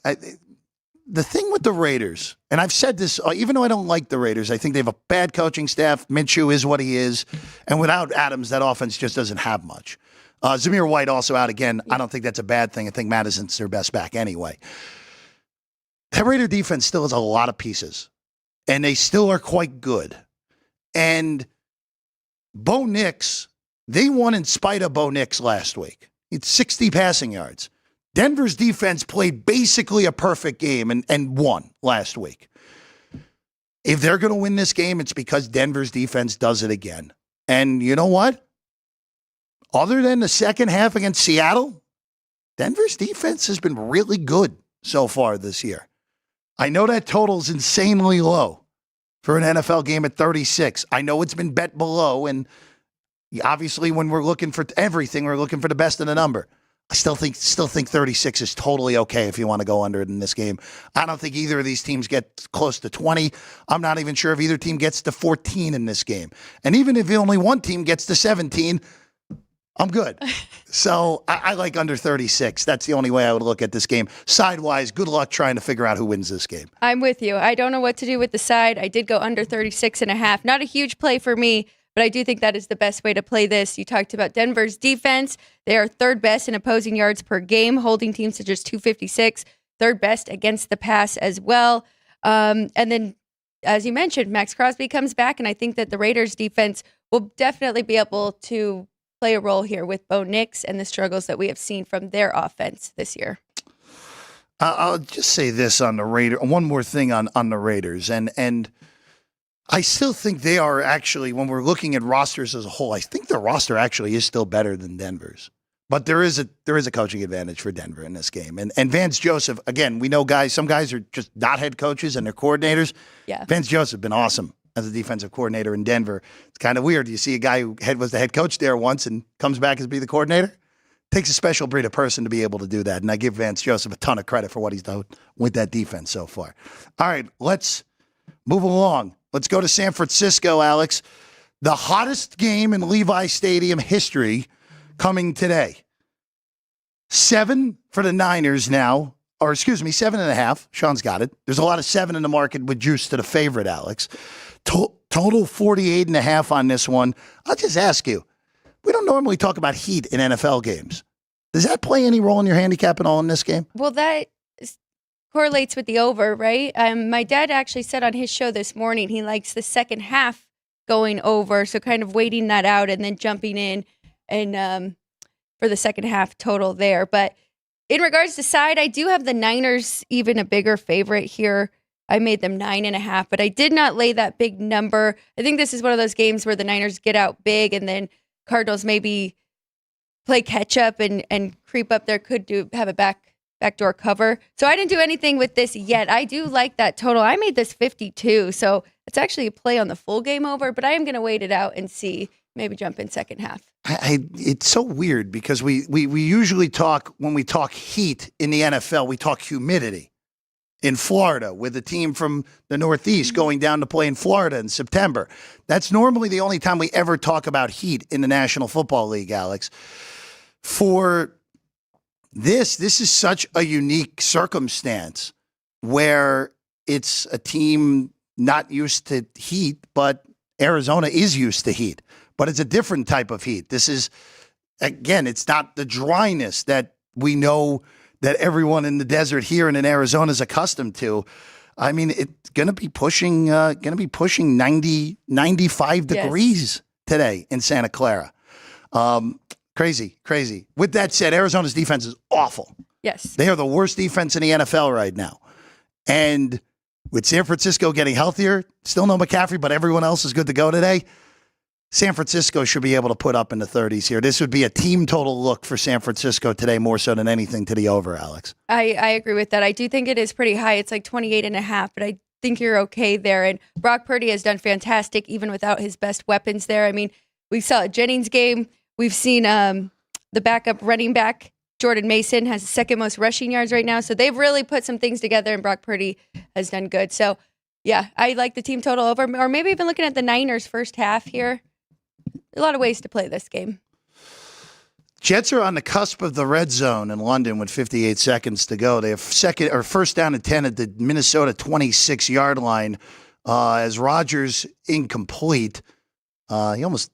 Speaker 2: The thing with the Raiders, and I've said this, even though I don't like the Raiders, I think they have a bad coaching staff. Minshew is what he is. And without Adams, that offense just doesn't have much. Zamir White also out again. I don't think that's a bad thing. I think Madison's their best back anyway. That Raider defense still has a lot of pieces, and they still are quite good. And Bo Nix, they won in spite of Bo Nix last week. He had 60 passing yards. Denver's defense played basically a perfect game and won last week. If they're going to win this game, it's because Denver's defense does it again. And you know what? Other than the second half against Seattle, Denver's defense has been really good so far this year. I know that total's insanely low for an NFL game at 36. I know it's been bet below, and obviously when we're looking for everything, we're looking for the best in the number. I still think 36 is totally okay if you want to go under it in this game. I don't think either of these teams get close to 20. I'm not even sure if either team gets to 14 in this game. And even if only one team gets to 17, I'm good. So I like under 36. That's the only way I would look at this game. Sidewise, good luck trying to figure out who wins this game.
Speaker 3: I'm with you. I don't know what to do with the side. I did go under 36.5. Not a huge play for me, but I do think that is the best way to play this. You talked about Denver's defense. They are third best in opposing yards per game, holding teams to just 256. Third best against the pass as well. And then, as you mentioned, Max Crosby comes back, and I think that the Raiders defense will definitely be able to play a role here with Bo Nix and the struggles that we have seen from their offense this year.
Speaker 2: I'll just say this on the Raiders. One more thing on the Raiders. And I still think they are actually, when we're looking at rosters as a whole, I think the roster actually is still better than Denver's. But there is a coaching advantage for Denver in this game. And Vance Joseph, again, we know some guys are just not head coaches and they're coordinators. Yeah. Vance Joseph been awesome as a defensive coordinator in Denver. It's kind of weird. You see a guy who was the head coach there once and comes back as be the coordinator. Takes a special breed of person to be able to do that. And I give Vance Joseph a ton of credit for what he's done with that defense so far. All right, let's move along. Let's go to San Francisco, Alex. The hottest game in Levi Stadium history coming today. 7 for the Niners now, or excuse me, 7.5. Sean's got it. There's a lot of 7 in the market with juice to the favorite, Alex. Total 48.5 on this one. I'll just ask you, we don't normally talk about heat in NFL games. Does that play any role in your handicap at all in this game?
Speaker 3: Well, that correlates with the over, right? My dad actually said on his show this morning he likes the second half going over, so kind of waiting that out and then jumping in and for the second half total there. But in regards to side, I do have the Niners even a bigger favorite here. I made them 9.5, but I did not lay that big number. I think this is one of those games where the Niners get out big and then Cardinals maybe play catch up and creep up there, have a backdoor cover. So I didn't do anything with this yet. I do like that total. I made this 52, so it's actually a play on the full game over, but I am going to wait it out and see, maybe jump in second half.
Speaker 2: It's so weird because we usually talk, when we talk heat in the NFL, we talk humidity. In Florida, with a team from the Northeast going down to play in Florida in September. That's normally the only time we ever talk about heat in the National Football League, Alex. For this is such a unique circumstance where it's a team not used to heat, but Arizona is used to heat. But it's a different type of heat. This is, again, it's not the dryness that we know that everyone in the desert here and in Arizona is accustomed to. I mean, it's going to be pushing 90, 95 degrees today in Santa Clara. Crazy. With that said, Arizona's defense is awful.
Speaker 3: Yes.
Speaker 2: They are the worst defense in the NFL right now. And with San Francisco getting healthier, still no McCaffrey, but everyone else is good to go today. San Francisco should be able to put up in the 30s here. This would be a team total look for San Francisco today, more so than anything to the over, Alex.
Speaker 3: I agree with that. I do think it is pretty high. It's like 28.5, but I think you're okay there. And Brock Purdy has done fantastic even without his best weapons there. I mean, we saw a Jennings game. We've seen the backup running back, Jordan Mason, has the second most rushing yards right now. So they've really put some things together, and Brock Purdy has done good. So, yeah, I like the team total over, or maybe even looking at the Niners first half here. A lot of ways to play this game.
Speaker 2: Jets are on the cusp of the red zone in London with 58 seconds to go. They have first down and 10 at the Minnesota 26-yard line as Rodgers incomplete. He almost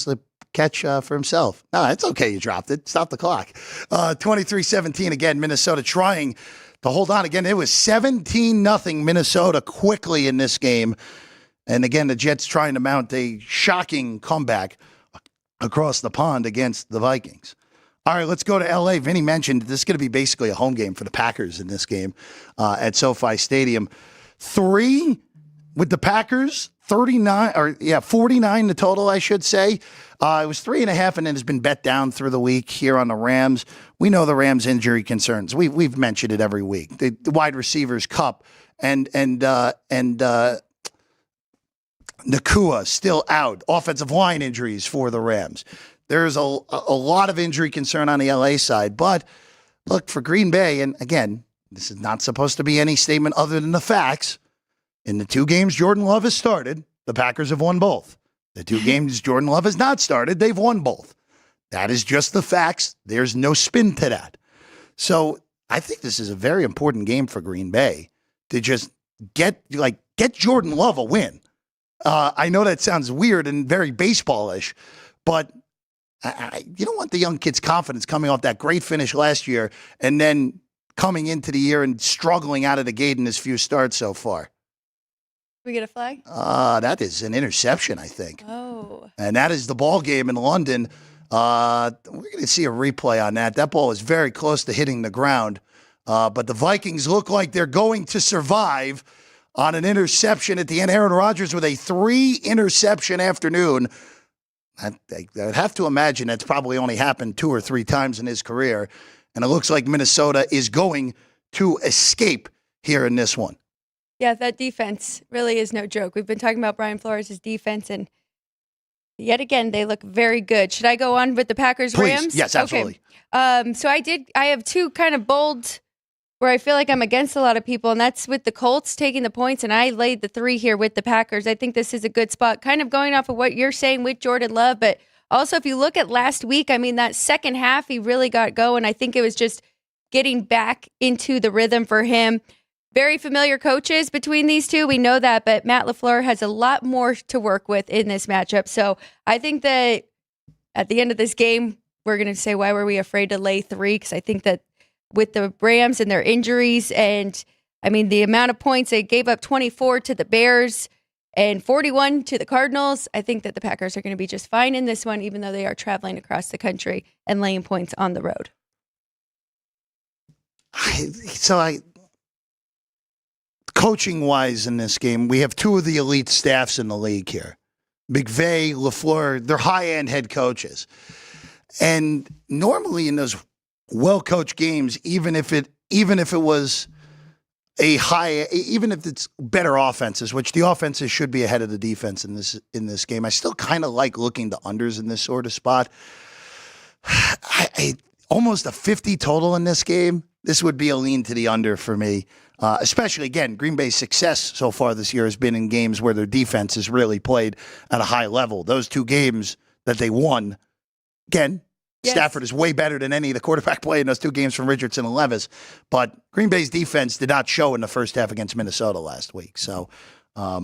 Speaker 2: let catch for himself. No, it's okay. You dropped it. Stop the clock. 23-17 again. Minnesota trying to hold on again. It was 17-0 Minnesota quickly in this game. And again, the Jets trying to mount a shocking comeback across the pond against the Vikings. All right, let's go to L.A. Vinny mentioned this is going to be basically a home game for the Packers in this game at SoFi Stadium. 3 with the Packers, 49 the total, I should say. It was 3.5, and it has been bet down through the week here on the Rams. We know the Rams' injury concerns. We've mentioned it every week. The wide receivers, Kupp and Nakua still out. Offensive line injuries for the Rams. There's a lot of injury concern on the LA side. But look, for Green Bay, and again, this is not supposed to be any statement other than the facts. In the 2 games Jordan Love has started, the Packers have won both. The 2 games Jordan Love has not started, they've won both. That is just the facts. There's no spin to that. So I think this is a very important game for Green Bay to just get Jordan Love a win. I know that sounds weird and very baseball-ish, but you don't want the young kid's confidence coming off that great finish last year and then coming into the year and struggling out of the gate in his few starts so far.
Speaker 3: We get a flag?
Speaker 2: That is an interception, I think.
Speaker 3: Oh.
Speaker 2: And that is the ball game in London. We're going to see a replay on that. That ball is very close to hitting the ground. But the Vikings look like they're going to survive on an interception at the end. Aaron Rodgers with a 3-interception afternoon. I'd have to imagine that's probably only happened 2 or 3 times in his career. And it looks like Minnesota is going to escape here in this one.
Speaker 3: Yeah, that defense really is no joke. We've been talking about Brian Flores' defense, and yet again, they look very good. Should I go on with the Packers-Rams?
Speaker 2: Please. Yes, absolutely.
Speaker 3: Okay. So I have 2 kind of bold where I feel like I'm against a lot of people, and that's with the Colts taking the points, and I laid the 3 here with the Packers. I think this is a good spot, kind of going off of what you're saying with Jordan Love, but also if you look at last week, I mean, that second half, he really got going. I think it was just getting back into the rhythm for him. Very familiar coaches between these 2. We know that, but Matt LaFleur has a lot more to work with in this matchup. So I think that at the end of this game, we're going to say, why were we afraid to lay 3? Because I think that with the Rams and their injuries, and I mean, the amount of points they gave up, 24 to the Bears and 41 to the Cardinals, I think that the Packers are going to be just fine in this one, even though they are traveling across the country and laying points on the road.
Speaker 2: Coaching-wise in this game, we have 2 of the elite staffs in the league here. McVay, LaFleur, they're high-end head coaches. And normally in those well-coached games, even if it was even if it's better offenses, which the offenses should be ahead of the defense in this game, I still kind of like looking to unders in this sort of spot. Almost a 50 total in this game. This would be a lean to the under for me. Especially, again, Green Bay's success so far this year has been in games where their defense has really played at a high level. Those 2 games that they won, again, yes. Stafford is way better than any of the quarterback play in those 2 games from Richardson and Levis. But Green Bay's defense did not show in the first half against Minnesota last week. So a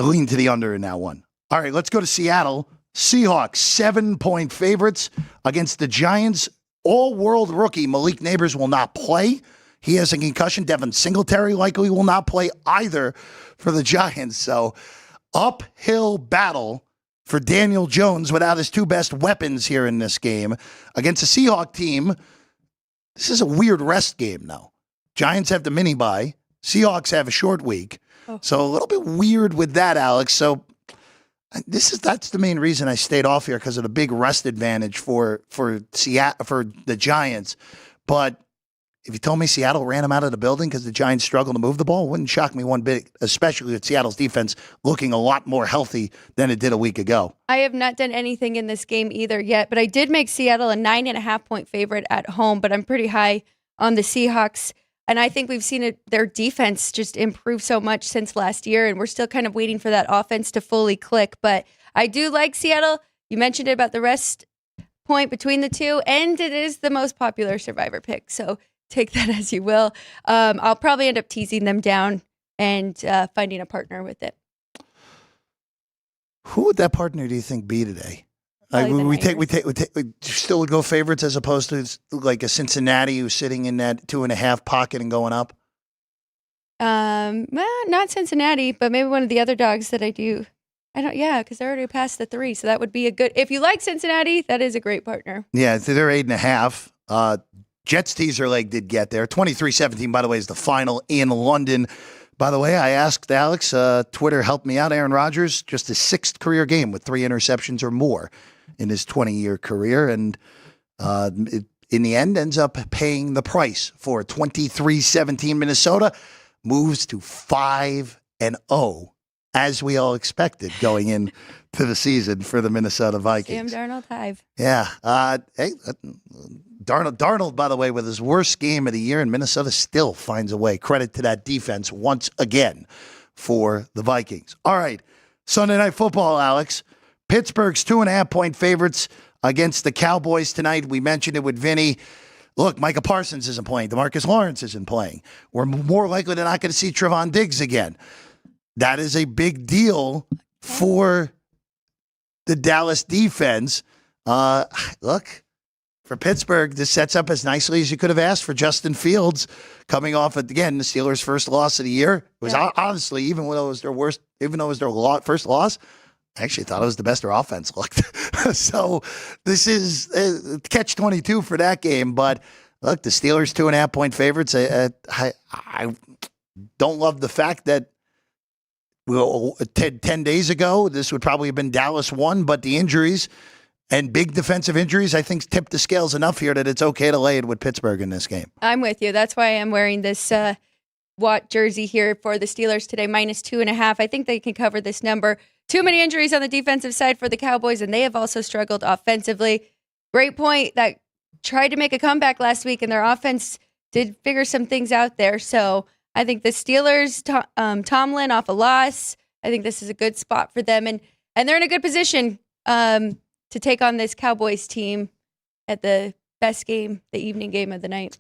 Speaker 2: lean to the under in that one. All right, let's go to Seattle. Seahawks, 7-point favorites against the Giants. All-world rookie Malik Neighbors will not play. He has a concussion. Devin Singletary likely will not play either for the Giants. So uphill battle for Daniel Jones without his 2 best weapons here in this game against a Seahawk team. This is a weird rest game now. Giants have the mini bye. Seahawks have a short week. So a little bit weird with that, Alex. So that's the main reason I stayed off here, because of the big rest advantage for the Giants. But If you told me Seattle ran them out of the building because the Giants struggled to move the ball, it wouldn't shock me one bit, especially with Seattle's defense looking a lot more healthy than it did a week ago.
Speaker 3: I have not done anything in this game either yet, but I did make Seattle a 9.5-point favorite at home, but I'm pretty high on the Seahawks. And I think we've seen their defense just improve so much since last year, and we're still kind of waiting for that offense to fully click. But I do like Seattle. You mentioned it about the rest point between the two, and it is the most popular Survivor pick. So take that as you will. I'll probably end up teasing them down and finding a partner with it.
Speaker 2: Who would that partner do you think be today? We still would go favorites as opposed to like a Cincinnati who's sitting in that 2.5 pocket and going up.
Speaker 3: Well, not Cincinnati, but maybe one of the other dogs that I do. Because they're already past the 3, so that would be a good. If you like Cincinnati, that is a great partner.
Speaker 2: Yeah, they're 8.5. Jets teaser leg did get there. 23-17, by the way, is the final in London. By the way, I asked Alex, Twitter helped me out. Aaron Rodgers, just his 6th career game with 3 interceptions or more in his 20-year career. And in the end, ends up paying the price for 23-17. Minnesota moves to 5-0, as we all expected going into the season for the Minnesota Vikings.
Speaker 3: Sam Darnold, hive.
Speaker 2: Yeah. Hey, Darnold, by the way, with his worst game of the year, and Minnesota still finds a way. Credit to that defense once again for the Vikings. All right. Sunday Night Football, Alex. Pittsburgh's 2.5-point favorites against the Cowboys tonight. We mentioned it with Vinny. Look, Micah Parsons isn't playing. DeMarcus Lawrence isn't playing. We're more likely than not going to see Trevon Diggs again. That is a big deal for the Dallas defense. Look, for Pittsburgh, this sets up as nicely as you could have asked for Justin Fields coming off, again, the Steelers' first loss of the year. It was honestly, even though it was their first loss, I actually thought it was the best their offense looked. So this is catch-22 for that game. But look, the Steelers 2.5-point favorites. I don't love the fact that 10 days ago, this would probably have been Dallas 1, but the injuries and big defensive injuries, I think, tipped the scales enough here that it's okay to lay it with Pittsburgh in this game.
Speaker 3: I'm with you. That's why I'm wearing this Watt jersey here for the Steelers today, -2.5. I think they can cover this number. Too many injuries on the defensive side for the Cowboys, and they have also struggled offensively. Great point. That tried to make a comeback last week, and their offense did figure some things out there. So I think the Steelers, Tomlin off a loss, I think this is a good spot for them, and they're in a good position to take on this Cowboys team at the best game, the evening game of the night.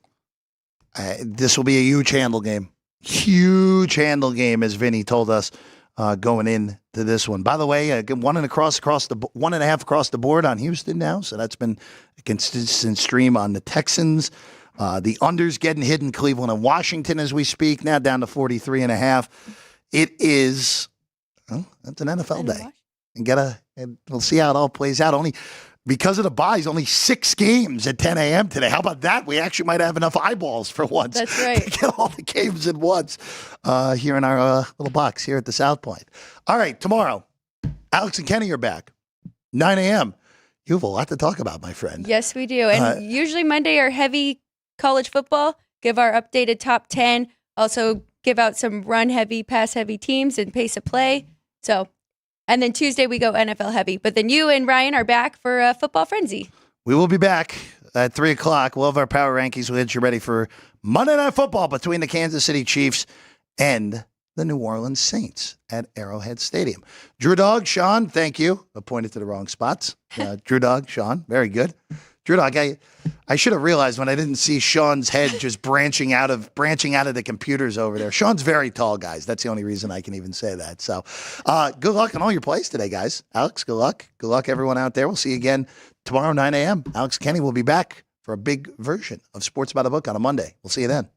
Speaker 2: This will be a huge handle game. Huge handle game, as Vinny told us going into this one. By the way, 1.5 across the board on Houston now, so that's been a consistent stream on the Texans. The unders getting hit in Cleveland and Washington as we speak, now down to 43.5. It is, that's an NFL day. And we'll see how it all plays out. Only because of the buys, only 6 games at 10 a.m. today. How about that? We actually might have enough eyeballs for once.
Speaker 3: That's right.
Speaker 2: To get all the games at once here in our little box here at the South Point. All right, tomorrow, Alex and Kenny are back, 9 a.m. You have a lot to talk about, my friend.
Speaker 3: Yes, we do. And usually Monday are heavy college football. Give our updated top 10. Also give out some run-heavy, pass-heavy teams and pace of play. And then Tuesday we go NFL heavy. But then you and Ryan are back for Football Frenzy.
Speaker 2: We will be back at 3 o'clock. We'll have our power rankings. We'll get you ready for Monday Night Football between the Kansas City Chiefs and the New Orleans Saints at Arrowhead Stadium. Drew Dog, Sean, thank you. I pointed to the wrong spots. Drew Dog, Sean, very good. Drew Dog, I should have realized when I didn't see Sean's head just branching out of the computers over there. Sean's very tall, guys. That's the only reason I can even say that. So good luck on all your plays today, guys. Alex, good luck. Good luck, everyone out there. We'll see you again tomorrow, 9 a.m. Alex Kenny will be back for a big version of Sports by the Book on a Monday. We'll see you then.